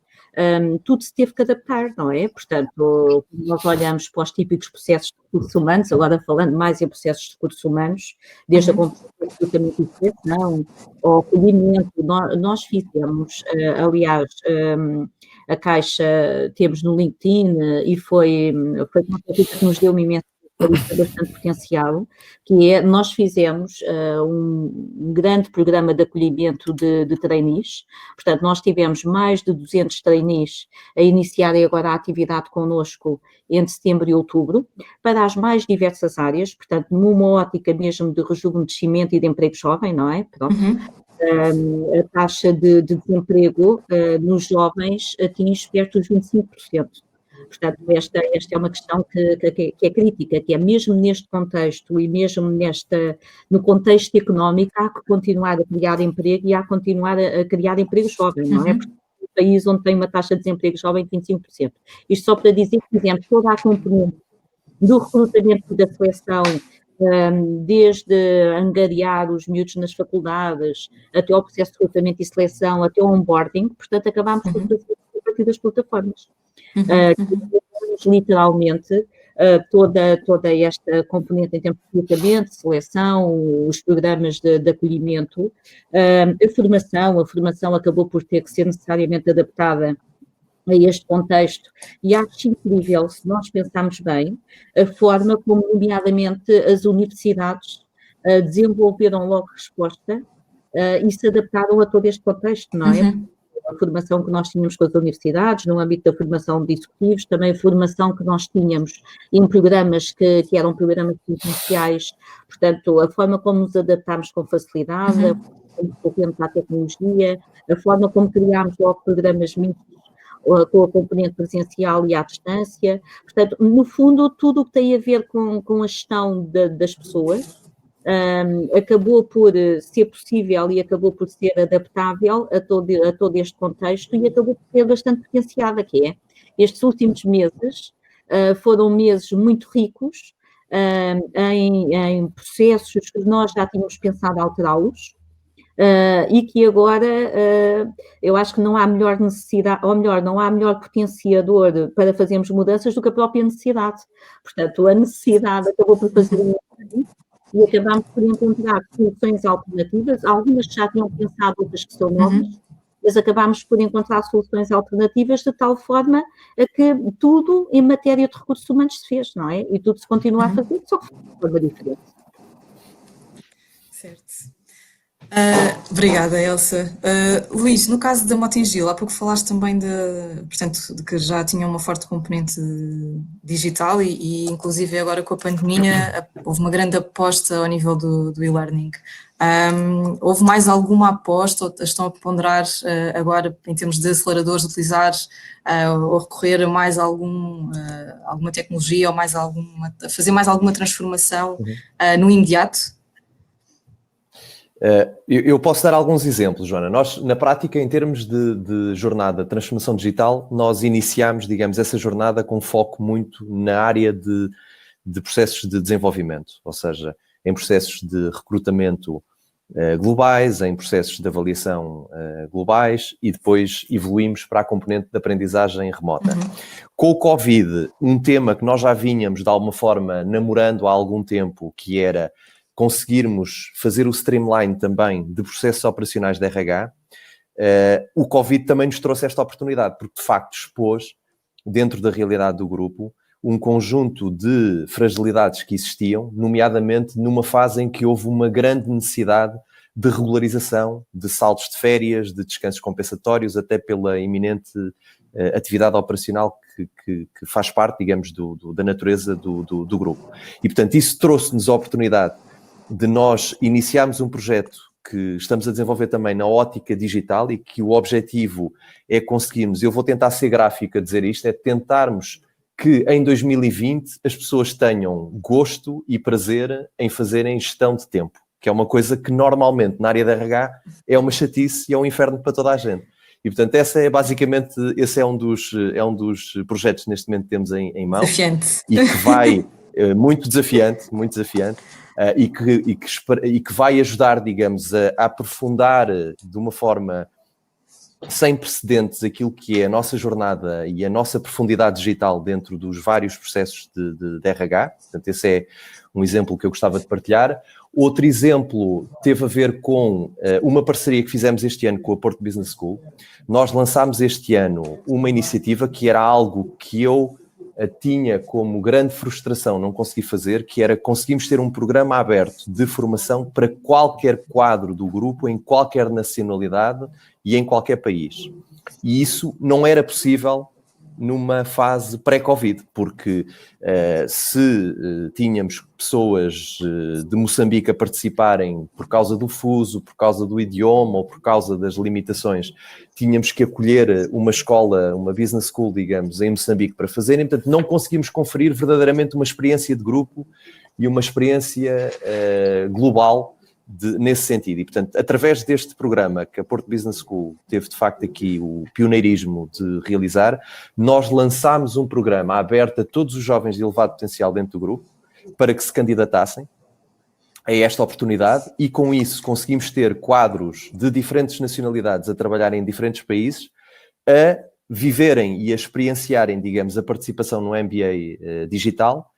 tudo se teve que adaptar, não é? Portanto, nós olhamos para os típicos processos de recursos humanos, agora falando mais em processos de recursos humanos, desde a composição de recrutamento e seleção, ao acolhimento, nós fizemos, aliás, a Caixa temos no LinkedIn e foi uma coisa que nos deu uma imensa bastante potencial, que é, nós fizemos um grande programa de acolhimento de trainees, portanto nós tivemos mais de 200 trainees a iniciarem agora a atividade connosco entre setembro e outubro, para as mais diversas áreas, portanto numa ótica mesmo de rejuvenescimento e de emprego jovem, não é? Pronto. A taxa de desemprego nos jovens atinge perto dos 25%. Portanto, esta é uma questão que é crítica, que é mesmo neste contexto e mesmo no contexto económico, há que continuar a criar emprego e há que continuar a criar emprego jovem, não é? Porque é um país onde tem uma taxa de desemprego jovem de 25%. Isto só para dizer que, por exemplo, toda a componente do recrutamento da seleção, desde angariar os miúdos nas faculdades, até ao processo de recrutamento e seleção, até ao onboarding, portanto, acabámos por fazer a partir das plataformas. Literalmente toda esta componente em termos de recrutamento, seleção, os programas de acolhimento, a formação acabou por ter que ser necessariamente adaptada a este contexto, e acho incrível, se nós pensarmos bem, a forma como, nomeadamente, as universidades desenvolveram logo resposta e se adaptaram a todo este contexto, não é? A formação que nós tínhamos com as universidades, no âmbito da formação de executivos, também a formação que nós tínhamos em programas que eram programas iniciais, portanto, a forma como nos adaptámos com facilidade, a forma como recorremos à tecnologia, a forma como criámos logo programas mistos, com a componente presencial e à distância. Portanto, no fundo, tudo o que tem a ver com a gestão das pessoas acabou por ser possível e acabou por ser adaptável a todo este contexto e acabou por ser bastante potenciada, que é, estes últimos meses foram meses muito ricos em processos que nós já tínhamos pensado alterá-los, e que agora eu acho que não há melhor necessidade, ou melhor, não há melhor potenciador para fazermos mudanças do que a própria necessidade. Portanto, a necessidade acabou por fazer e acabámos por encontrar soluções alternativas, algumas que já tinham pensado, outras que são novas, mas acabámos por encontrar soluções alternativas de tal forma a que tudo em matéria de recursos humanos se fez, não é? E tudo se continua a fazer, só que de forma diferente. Certo. Obrigada, Elsa. Luís, no caso da Motengil, há pouco falaste também portanto, de que já tinha uma forte componente digital e inclusive agora com a pandemia houve uma grande aposta ao nível do e-learning. Houve mais alguma aposta ou estão a ponderar agora em termos de aceleradores, utilizar ou recorrer a mais alguma tecnologia ou fazer mais alguma transformação no imediato? Eu posso dar alguns exemplos, Joana. Nós, na prática, em termos de jornada de transformação digital, nós iniciámos, digamos, essa jornada com foco muito na área de processos de desenvolvimento, ou seja, em processos de recrutamento globais, em processos de avaliação globais e depois evoluímos para a componente de aprendizagem remota. Com o Covid, um tema que nós já vínhamos, de alguma forma, namorando há algum tempo, que era conseguirmos fazer o streamline também de processos operacionais de RH, o Covid também nos trouxe esta oportunidade, porque de facto expôs, dentro da realidade do grupo, um conjunto de fragilidades que existiam, nomeadamente numa fase em que houve uma grande necessidade de regularização, de saltos de férias, de descansos compensatórios, até pela iminente atividade operacional que faz parte, digamos, da natureza do grupo. E, portanto, isso trouxe-nos a oportunidade de nós iniciarmos um projeto que estamos a desenvolver também na ótica digital e que o objetivo é conseguirmos, eu vou tentar ser gráfico a dizer isto, é tentarmos que em 2020 as pessoas tenham gosto e prazer em fazerem gestão de tempo, que é uma coisa que normalmente na área da RH é uma chatice e é um inferno para toda a gente. E, portanto, esse é um dos projetos que neste momento temos em mãos. Desafiante. E que vai, muito desafiante, e que vai ajudar, digamos, a aprofundar de uma forma sem precedentes aquilo que é a nossa jornada e a nossa profundidade digital dentro dos vários processos de RH. Portanto, esse é um exemplo que eu gostava de partilhar. Outro exemplo teve a ver com uma parceria que fizemos este ano com a Porto Business School. Nós lançámos este ano uma iniciativa que era algo que eu tinha como grande frustração não conseguir fazer, que era conseguimos ter um programa aberto de formação para qualquer quadro do grupo, em qualquer nacionalidade e em qualquer país. E isso não era possível numa fase pré-Covid, porque se tínhamos pessoas de Moçambique a participarem por causa do fuso, por causa do idioma ou por causa das limitações, tínhamos que acolher uma escola, uma business school, digamos, em Moçambique para fazerem, portanto não conseguimos conferir verdadeiramente uma experiência de grupo e uma experiência global nesse sentido. E, portanto, através deste programa que a Porto Business School teve, de facto, aqui o pioneirismo de realizar, nós lançámos um programa aberto a todos os jovens de elevado potencial dentro do grupo para que se candidatassem a esta oportunidade e, com isso, conseguimos ter quadros de diferentes nacionalidades a trabalhar em diferentes países, a viverem e a experienciarem, digamos, a participação no MBA digital,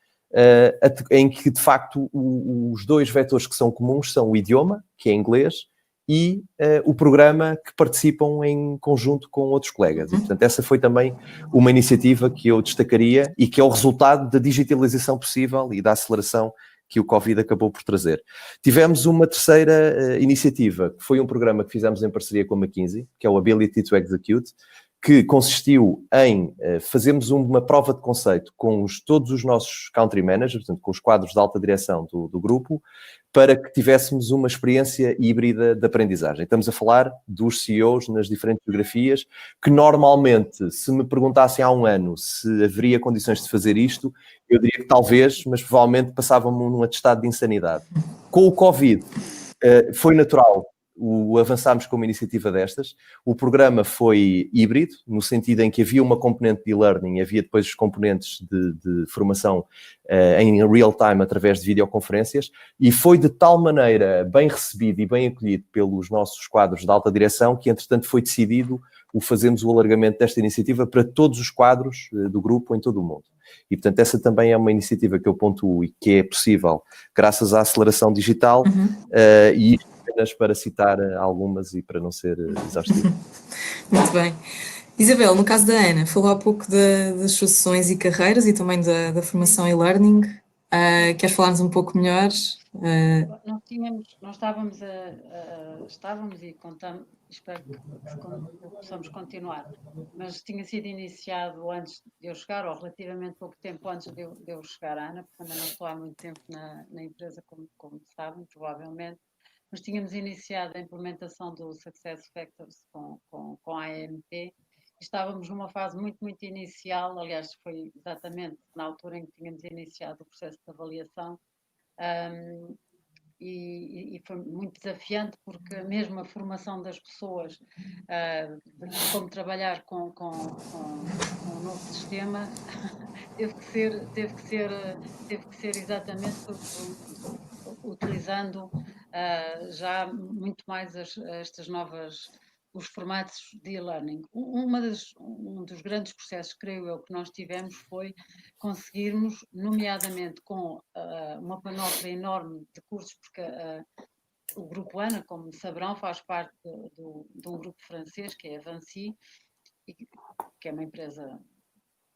em que, de facto, os dois vetores que são comuns são o idioma, que é inglês, e o programa que participam em conjunto com outros colegas. E, portanto, essa foi também uma iniciativa que eu destacaria e que é o resultado da digitalização possível e da aceleração que o Covid acabou por trazer. Tivemos uma terceira iniciativa, que foi um programa que fizemos em parceria com a McKinsey, que é o Ability to Execute, que consistiu em fazermos uma prova de conceito com todos os nossos country managers, portanto, com os quadros de alta direção do grupo, para que tivéssemos uma experiência híbrida de aprendizagem. Estamos a falar dos CEOs nas diferentes geografias, que normalmente, se me perguntassem há um ano se haveria condições de fazer isto, eu diria que talvez, mas provavelmente passavam-me num atestado de insanidade. Com o Covid, foi natural avançámos com uma iniciativa destas. O programa foi híbrido, no sentido em que havia uma componente de e-learning, havia depois os componentes de formação em real time através de videoconferências, e foi de tal maneira bem recebido e bem acolhido pelos nossos quadros de alta direção que, entretanto, foi decidido fazermos o alargamento desta iniciativa para todos os quadros do grupo em todo o mundo. E, portanto, essa também é uma iniciativa que eu pontuo e que é possível graças à aceleração digital, e isto apenas para citar algumas e para não ser exaustivo. Muito bem. Isabel, no caso da Ana, falou há pouco das sucessões e carreiras e também da formação e learning. Queres falar-nos um pouco melhor? Nós estávamos e contamos, espero que possamos continuar, mas tinha sido iniciado antes de eu chegar, ou relativamente pouco tempo antes de eu chegar, Ana, porque ainda não estou há muito tempo na empresa, como sabem, provavelmente, mas tínhamos iniciado a implementação do Success Factors com a AMP. Estávamos numa fase muito, muito inicial, aliás, foi exatamente na altura em que tínhamos iniciado o processo de avaliação, e foi muito desafiante, porque mesmo a formação das pessoas, como trabalhar com um novo sistema, teve que ser exatamente utilizando já muito mais estas novas, os formatos de e-learning. Um dos grandes processos, creio eu, que nós tivemos foi conseguirmos, nomeadamente com uma panóplia enorme de cursos, porque o Grupo ANA, como saberão, faz parte de um grupo francês, que é a Vinci, que é uma empresa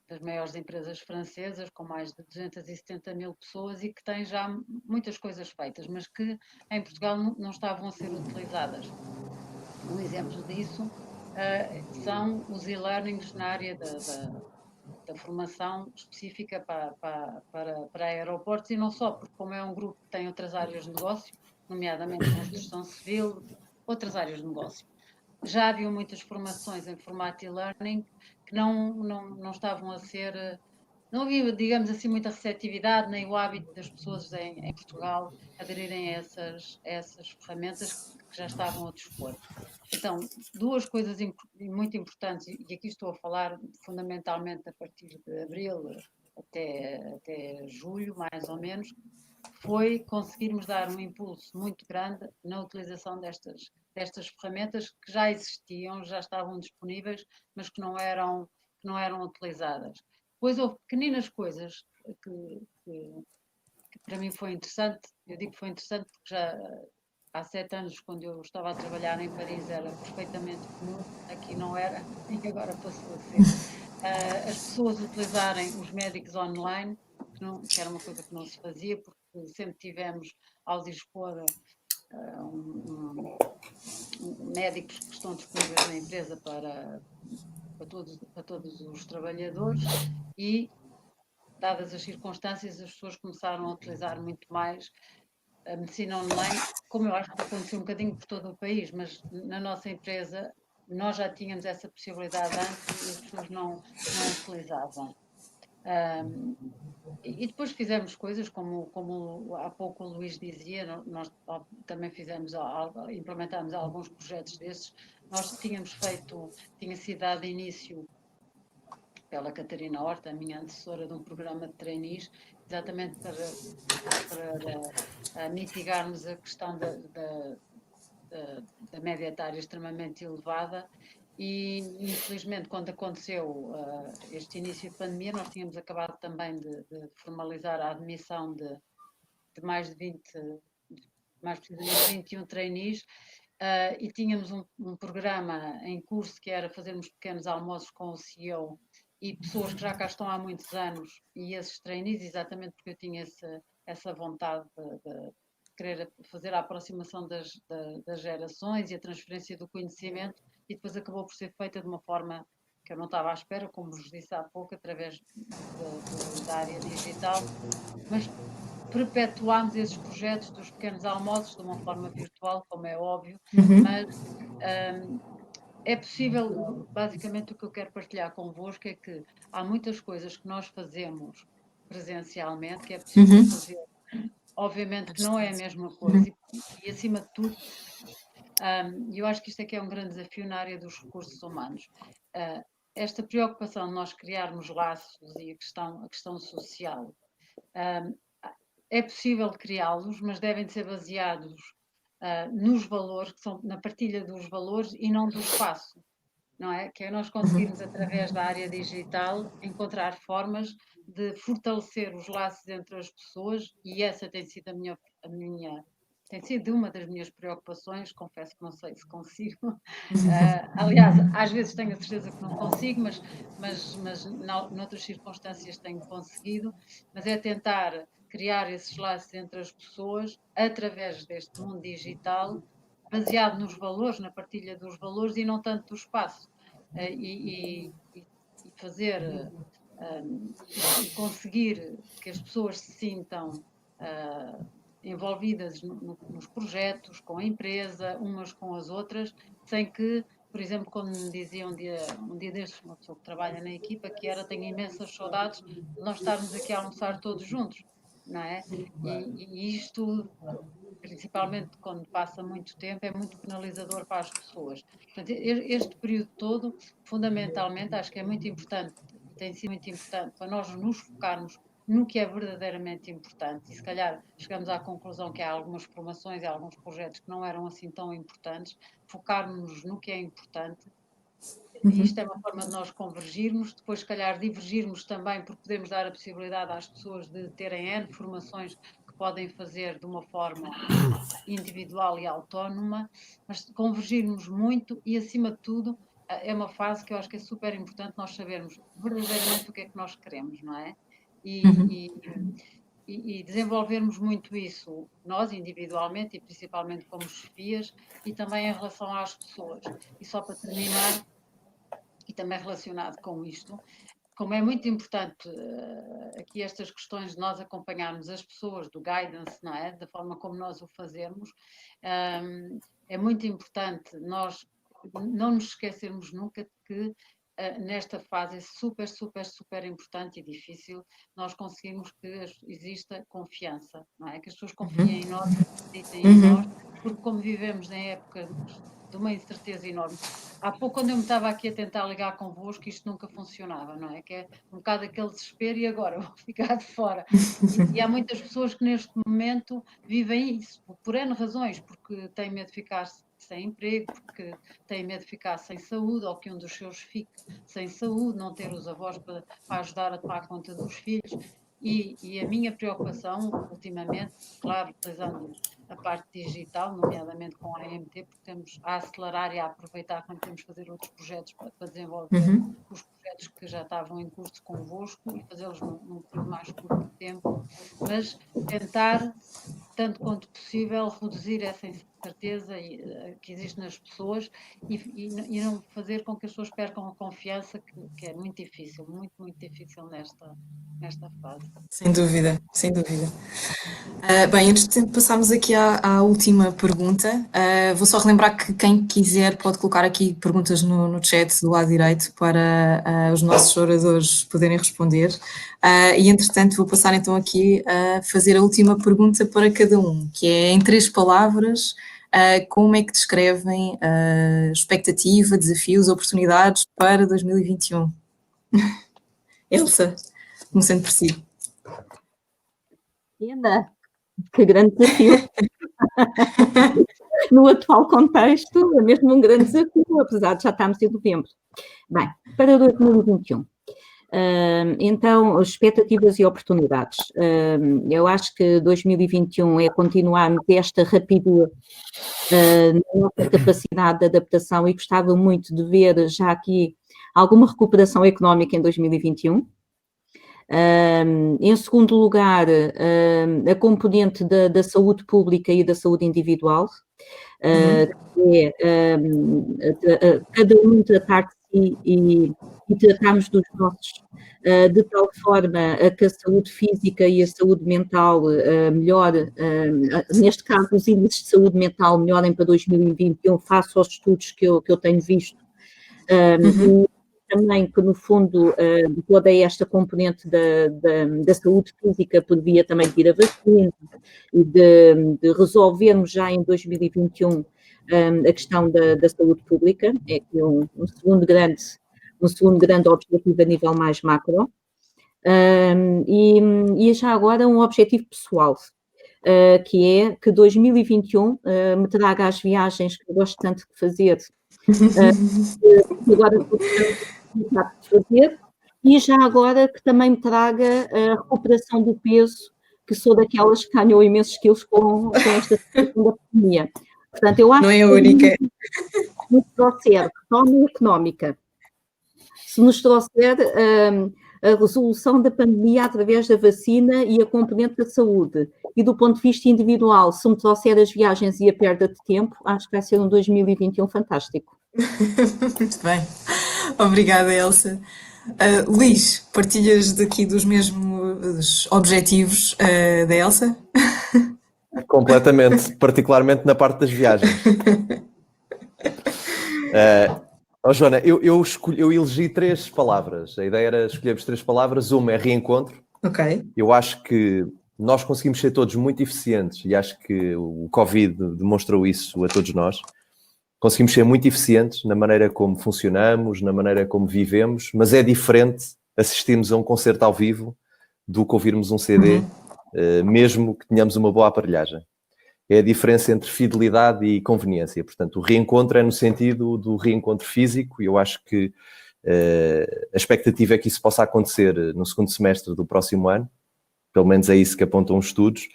das maiores empresas francesas, com mais de 270 mil pessoas e que tem já muitas coisas feitas, mas que em Portugal não estavam a ser utilizadas. Um exemplo disso são os e-learnings na área da formação específica para aeroportos, e não só, porque como é um grupo que tem outras áreas de negócio, nomeadamente construção civil, outras áreas de negócio. Já havia muitas formações em formato e-learning que não estavam a ser... Não havia, digamos assim, muita receptividade, nem o hábito das pessoas em Portugal aderirem a essas ferramentas que já estavam a dispor. Então, duas coisas muito importantes, e aqui estou a falar fundamentalmente a partir de abril até julho, mais ou menos, foi conseguirmos dar um impulso muito grande na utilização destas ferramentas que já existiam, já estavam disponíveis, mas que não eram utilizadas. Depois houve pequeninas coisas que para mim foi interessante. Eu digo que foi interessante porque já há 7 anos, quando eu estava a trabalhar em Paris, era perfeitamente comum, aqui não era, e agora passou a ser. As pessoas utilizarem os médicos online, que era uma coisa que não se fazia, porque sempre tivemos ao dispor médicos que estão disponíveis na empresa para todos os trabalhadores, e, dadas as circunstâncias, as pessoas começaram a utilizar muito mais a medicina online, como eu acho que aconteceu um bocadinho por todo o país, mas na nossa empresa nós já tínhamos essa possibilidade antes e as pessoas não utilizavam. E depois fizemos coisas, como há pouco o Luís dizia, nós também implementámos alguns projetos desses. Nós tinha sido dado início pela Catarina Horta, a minha antecessora, de um programa de trainees, exatamente para mitigarmos a questão da média etária extremamente elevada. E, infelizmente, quando aconteceu este início de pandemia, nós tínhamos acabado também de formalizar a admissão de mais precisamente 21 trainees, e tínhamos um programa em curso que era fazermos pequenos almoços com o CEO e pessoas que já cá estão há muitos anos, e esses trainees, exatamente porque eu tinha essa vontade de querer fazer a aproximação das gerações e a transferência do conhecimento, e depois acabou por ser feita de uma forma que eu não estava à espera, como vos disse há pouco, através da área digital, mas perpetuámos esses projetos dos pequenos almoços de uma forma virtual, como é óbvio, mas é possível, basicamente o que eu quero partilhar convosco é que há muitas coisas que nós fazemos presencialmente que é possível fazer. Obviamente que não é a mesma coisa e acima de tudo, eu acho que isto é que é um grande desafio na área dos recursos humanos. Esta preocupação de nós criarmos laços e a questão social, é possível criá-los, mas devem ser baseados nos valores, que são na partilha dos valores e não do espaço, não é? Que é nós conseguirmos, através da área digital, encontrar formas de fortalecer os laços entre as pessoas, e essa tem sido tem sido uma das minhas preocupações, confesso que não sei se consigo. Aliás, às vezes tenho a certeza que não consigo, mas noutras circunstâncias tenho conseguido, mas é tentar criar esses laços entre as pessoas através deste mundo digital, baseado nos valores, na partilha dos valores e não tanto do espaço. E fazer e conseguir que as pessoas se sintam envolvidas nos projetos, com a empresa, umas com as outras, sem que, por exemplo, como me dizia um dia destes, uma pessoa que trabalha na equipa, que tenho imensas saudades de nós estarmos aqui a almoçar todos juntos, não é? E isto, principalmente quando passa muito tempo, é muito penalizador para as pessoas. Portanto, este período todo, fundamentalmente, acho que é muito importante, tem sido muito importante para nós nos focarmos no que é verdadeiramente importante, e se calhar chegamos à conclusão que há algumas formações e alguns projetos que não eram assim tão importantes, focarmos no que é importante. E isto é uma forma de nós convergirmos, depois se calhar divergirmos também, porque podemos dar a possibilidade às pessoas de terem N formações que podem fazer de uma forma individual e autónoma, mas convergirmos muito e, acima de tudo, é uma fase que eu acho que é super importante nós sabermos verdadeiramente o que é que nós queremos, não é? E desenvolvermos muito isso, nós individualmente e principalmente como chefias, e também em relação às pessoas. E só para terminar, e também relacionado com isto, como é muito importante aqui estas questões de nós acompanharmos as pessoas, do guidance, não é? Da forma como nós o fazemos, é muito importante nós não nos esquecermos nunca de que nesta fase é super, super, super importante e difícil nós conseguirmos que exista confiança, não é? Que as pessoas confiem em nós, acreditem em nós, porque como vivemos em época de uma incerteza enorme. Há pouco, quando eu me estava aqui a tentar ligar convosco, isto nunca funcionava, não é? Que é um bocado aquele desespero e agora vou ficar de fora. E há muitas pessoas que neste momento vivem isso, por N razões, porque têm medo de ficar sem emprego, porque têm medo de ficar sem saúde, ou que um dos seus fique sem saúde, não ter os avós para ajudar a tomar conta dos filhos. E a minha preocupação, ultimamente, claro, utilizando a parte digital, nomeadamente com a AMT, porque temos a acelerar e a aproveitar quando temos que fazer outros projetos para desenvolver os projetos que já estavam em curso convosco e fazê-los num período mais curto de tempo, mas tentar, tanto quanto possível, reduzir essa incerteza que existe nas pessoas e não fazer com que as pessoas percam a confiança, que é muito difícil, muito, muito difícil nesta fase. Sem dúvida, sem dúvida. Bem, antes de passarmos aqui à última pergunta, vou só relembrar que quem quiser pode colocar aqui perguntas no chat do lado direito para os nossos oradores poderem responder. E, entretanto, vou passar então aqui a fazer a última pergunta para cada um, que é em 3 palavras, como é que descrevem expectativa, desafios, oportunidades para 2021? Elsa, começando por si. Que grande desafio. No atual contexto, é mesmo um grande desafio, apesar de já estarmos em novembro. Bem, para 2021. Então, expectativas e oportunidades. Eu acho que 2021 é continuarmos esta rapidez na nossa capacidade de adaptação e gostava muito de ver já aqui alguma recuperação económica em 2021. Em segundo lugar, a componente da saúde pública e da saúde individual, que é cada um tratar de si e e tratarmos dos nossos de tal forma que a saúde física e a saúde mental melhore, neste caso os índices de saúde mental melhorem para 2021 face aos estudos que eu tenho visto, e também que no fundo toda esta componente da saúde física poderia também vir a vacina e de resolvermos já em 2021 a questão da saúde pública, é aqui um segundo grande objetivo a nível mais macro, e já agora um objetivo pessoal, que é que 2021 me traga as viagens que eu gosto tanto de fazer, que agora estou de fazer, e já agora que também me traga a recuperação do peso, que sou daquelas que ganhou imensos quilos com esta situação da pandemia. Portanto, eu acho Não é que a única. nos trouxer retoma económica, se nos trouxer a resolução da pandemia através da vacina e a componente da saúde, e do ponto de vista individual, se me trouxer as viagens e a perda de tempo, acho que vai ser um 2021 fantástico. Muito bem. Obrigada, Elsa. Luís, partilhas daqui dos mesmos objetivos da Elsa? Completamente, particularmente na parte das viagens. Joana, eu elegi 3 palavras. A ideia era escolhermos 3 palavras. Uma é reencontro. Ok. Eu acho que nós conseguimos ser todos muito eficientes e acho que o Covid demonstrou isso a todos nós. Conseguimos ser muito eficientes na maneira como funcionamos, na maneira como vivemos, mas é diferente assistirmos a um concerto ao vivo do que ouvirmos um CD, mesmo que tenhamos uma boa aparelhagem. É a diferença entre fidelidade e conveniência. Portanto, o reencontro é no sentido do reencontro físico e eu acho que a expectativa é que isso possa acontecer no segundo semestre do próximo ano. Pelo menos é isso que apontam os estudos.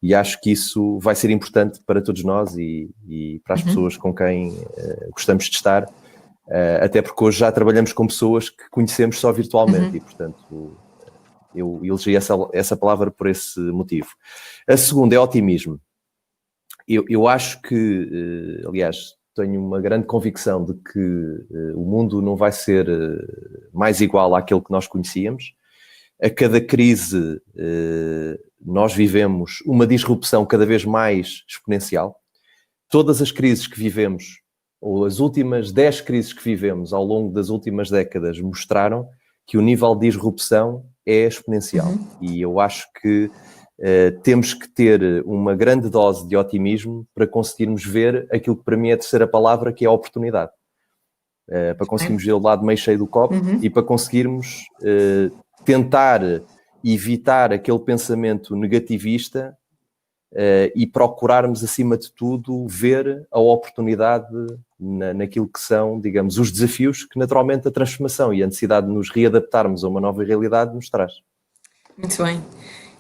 E acho que isso vai ser importante para todos nós e para as pessoas com quem gostamos de estar, até porque hoje já trabalhamos com pessoas que conhecemos só virtualmente e, portanto, eu elegi essa palavra por esse motivo. A segunda é otimismo. Eu acho que, aliás, tenho uma grande convicção de que o mundo não vai ser mais igual àquele que nós conhecíamos. A cada crise nós vivemos uma disrupção cada vez mais exponencial. Todas as crises que vivemos, ou as últimas 10 crises que vivemos ao longo das últimas décadas, mostraram que o nível de disrupção é exponencial. E eu acho que temos que ter uma grande dose de otimismo para conseguirmos ver aquilo que para mim é a terceira palavra, que é a oportunidade. Para conseguirmos ver o lado meio cheio do copo e para conseguirmos tentar evitar aquele pensamento negativista e procurarmos, acima de tudo, ver a oportunidade naquilo que são, digamos, os desafios que, naturalmente, a transformação e a necessidade de nos readaptarmos a uma nova realidade nos traz. Muito bem.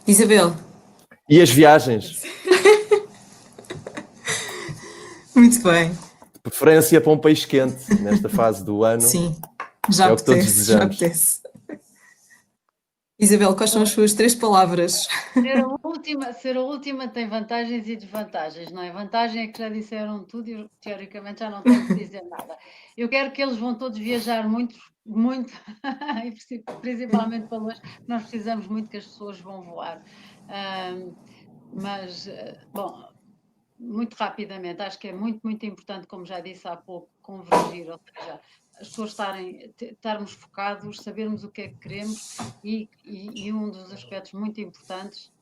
Isabel? E as viagens? Muito bem. De preferência para um país quente, nesta fase do ano. Sim, já apetece, já apetece. Isabel, quais são as suas 3 palavras? Ser a última tem vantagens e desvantagens, não é? Vantagem é que já disseram tudo e teoricamente já não tenho que dizer nada. Eu quero que eles vão todos viajar muito, e principalmente para longe, nós precisamos muito que as pessoas vão voar. Mas, bom, muito rapidamente, acho que é muito, muito importante, como já disse há pouco, convergir, ou seja, as pessoas estarmos focados, sabermos o que é que queremos e um dos aspectos muito importantes,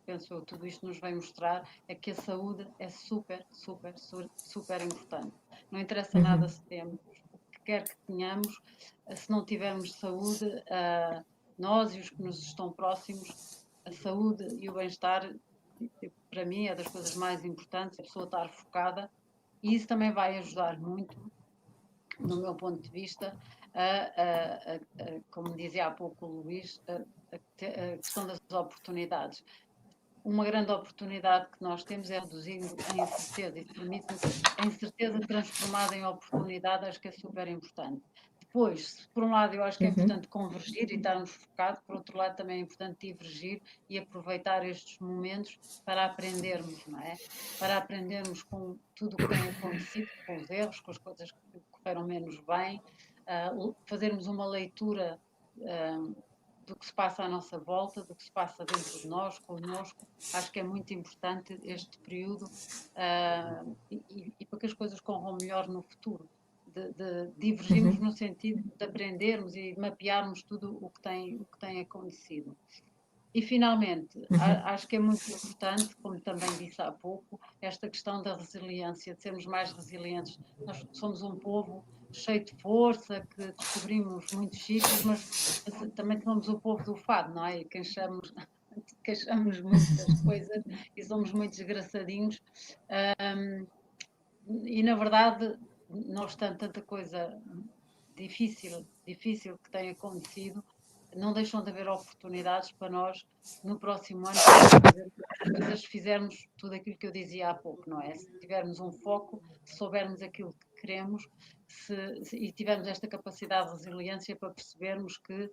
penso tudo isto nos vai mostrar, é que a saúde é super, super, super importante. Não interessa nada se temos, o que quer que tenhamos, se não tivermos saúde, nós e os que nos estão próximos, a saúde e o bem-estar, para mim, é das coisas mais importantes, a pessoa estar focada, e isso também vai ajudar muito, no meu ponto de vista, como dizia há pouco o Luís, a questão das oportunidades. Uma grande oportunidade que nós temos é reduzir a incerteza e permite-me a incerteza transformada em oportunidade, acho que é super importante. Depois, por um lado, eu acho que é importante convergir e estarmos focados, por outro lado, também é importante divergir e aproveitar estes momentos para aprendermos, não é? Para aprendermos com tudo o que tem acontecido, com os erros, com as coisas que correram menos bem, fazermos uma leitura do que se passa à nossa volta, do que se passa dentro de nós, connosco. Acho que é muito importante este período e para que as coisas corram melhor no futuro. De divergirmos no sentido de aprendermos e mapearmos tudo o que tem acontecido. E, finalmente, acho que é muito importante, como também disse há pouco, esta questão da resiliência, de sermos mais resilientes. Nós somos um povo cheio de força, que descobrimos muitos ciclos, mas também somos o povo do fado, não é? E queixamos muitas coisas e somos muito desgraçadinhos. E, na verdade, não obstante tanta coisa difícil que tem acontecido, não deixam de haver oportunidades para nós, no próximo ano, se fizermos tudo aquilo que eu dizia há pouco, não é? Se tivermos um foco, se soubermos aquilo que queremos e tivermos esta capacidade de resiliência para percebermos que,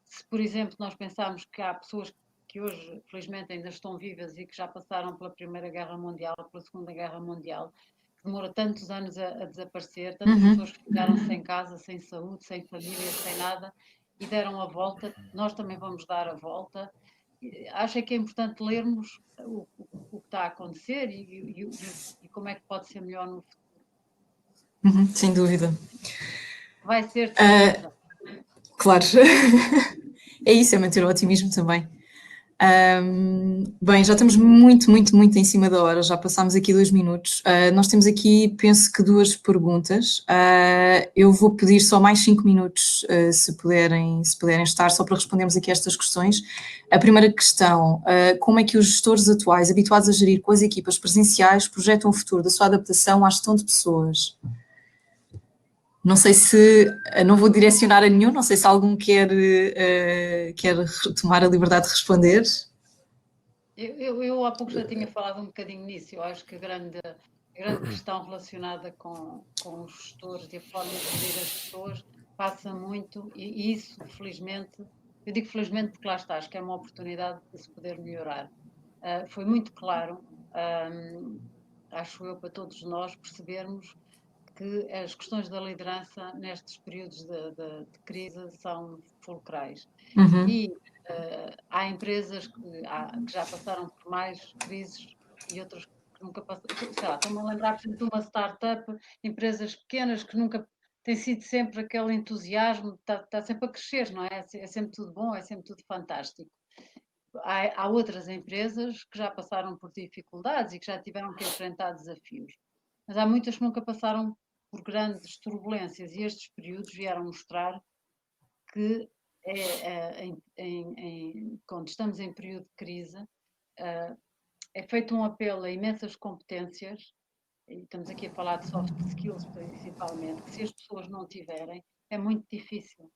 se, por exemplo, nós pensarmos que há pessoas que hoje, felizmente, ainda estão vivas e que já passaram pela Primeira Guerra Mundial, pela Segunda Guerra Mundial, que demora tantos anos a desaparecer, tantas pessoas que ficaram sem casa, sem saúde, sem família, sem nada, e deram a volta, nós também vamos dar a volta. Acho que é importante lermos o que está a acontecer e como é que pode ser melhor no futuro. Sem dúvida. Vai ser. Claro. É isso, é manter o otimismo também. Bem, já estamos muito em cima da hora, já passámos aqui 2 minutos. Nós temos aqui, penso que 2 perguntas. Eu vou pedir só mais 5 minutos, se puderem estar, só para respondermos aqui a estas questões. A primeira questão, como é que os gestores atuais, habituados a gerir com as equipas presenciais, projetam o futuro da sua adaptação à gestão de pessoas? Não sei se, não vou direcionar a nenhum, não sei se algum quer tomar a liberdade de responder. Eu há pouco já tinha falado um bocadinho nisso. Eu acho que a grande questão relacionada com os gestores e a forma de gerir as pessoas passa muito, e isso, felizmente, eu digo felizmente porque lá está, acho que é uma oportunidade de se poder melhorar. Foi muito claro, acho eu, para todos nós percebermos que as questões da liderança nestes períodos de crise são fulcrais. E há empresas que já passaram por mais crises e outras que nunca passaram. Sei lá, estou-me a lembrar, por exemplo, de uma startup, empresas pequenas que nunca tem sido sempre aquele entusiasmo, está sempre a crescer, não é? É sempre tudo bom, é sempre tudo fantástico. Há outras empresas que já passaram por dificuldades e que já tiveram que enfrentar desafios. Mas há muitas que nunca passaram por grandes turbulências, e estes períodos vieram mostrar que quando estamos em período de crise, é feito um apelo a imensas competências, e estamos aqui a falar de soft skills principalmente, que se as pessoas não tiverem, é muito difícil.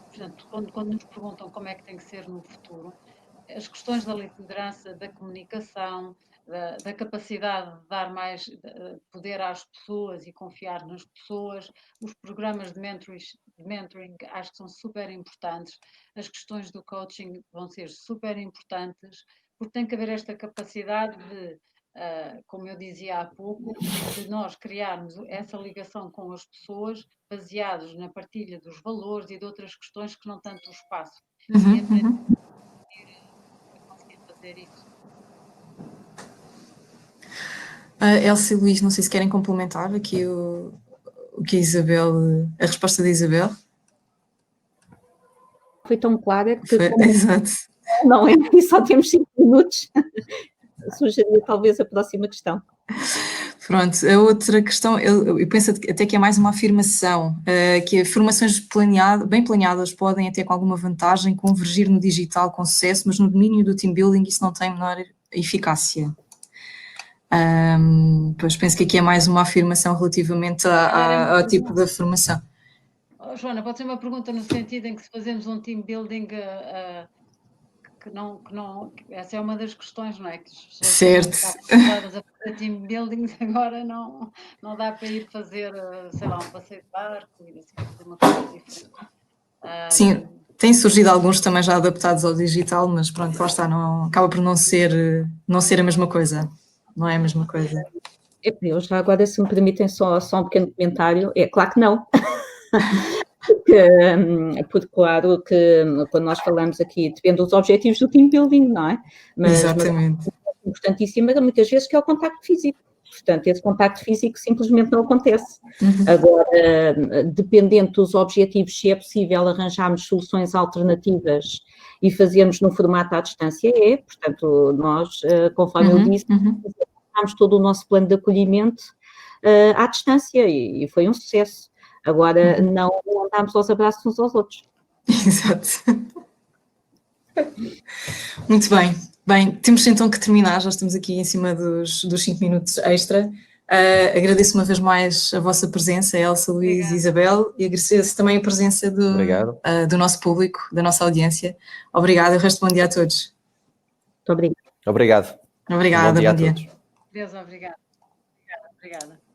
Portanto, quando nos perguntam como é que tem que ser no futuro, as questões da liderança, da comunicação, da capacidade de dar mais poder às pessoas e confiar nas pessoas, os programas de mentoring acho que são super importantes, as questões do coaching vão ser super importantes, porque tem que haver esta capacidade de, como eu dizia há pouco, de nós criarmos essa ligação com as pessoas baseados na partilha dos valores e de outras questões que não tanto o espaço. Conseguir fazer isso. Elsa e Luís, não sei se querem complementar aqui o que a resposta da Isabel. Foi tão clara que exato. Não é, e só temos 5 minutos. Sugeria talvez a próxima questão. Pronto, a outra questão, eu penso até que é mais uma afirmação, que formações bem planeadas podem, até com alguma vantagem, convergir no digital com sucesso, mas no domínio do team building isso não tem menor eficácia. Pois penso que aqui é mais uma afirmação relativamente ao tipo de formação. Joana, pode ser uma pergunta no sentido em que, se fazemos um team building, que não, essa é uma das questões, não é? Que as pessoas certo. Estão habituadas a fazer team building, agora não dá para ir fazer, sei lá, um passeio de barco e assim, fazer uma coisa diferente. Sim, têm surgido alguns também já adaptados ao digital, mas pronto, lá está, acaba por não ser a mesma coisa. Não é a mesma coisa. Eu já agora, se me permitem só um pequeno comentário, é claro que não. Porque claro que quando nós falamos aqui, depende dos objetivos do team building, não é? Mas Exatamente. é importantíssimo, muitas vezes, que é o contacto físico. Portanto, esse contacto físico simplesmente não acontece. Agora, dependendo dos objetivos, se é possível arranjarmos soluções alternativas e fazermos no formato à distância, portanto, nós, conforme eu disse, fazemos todo o nosso plano de acolhimento à distância e foi um sucesso. Agora, não andámos aos abraços uns aos outros. Exato. Muito bem. Bem, temos então que terminar, já estamos aqui em cima dos 5 minutos extra. Agradeço uma vez mais a vossa presença, Elsa, Luís e Isabel, e agradeço também a presença do nosso público, da nossa audiência. Obrigada, o resto bom dia a todos. Muito obrigada. Obrigado. Obrigada, Bom dia bom dia. a todos. Deus, obrigada. Obrigada.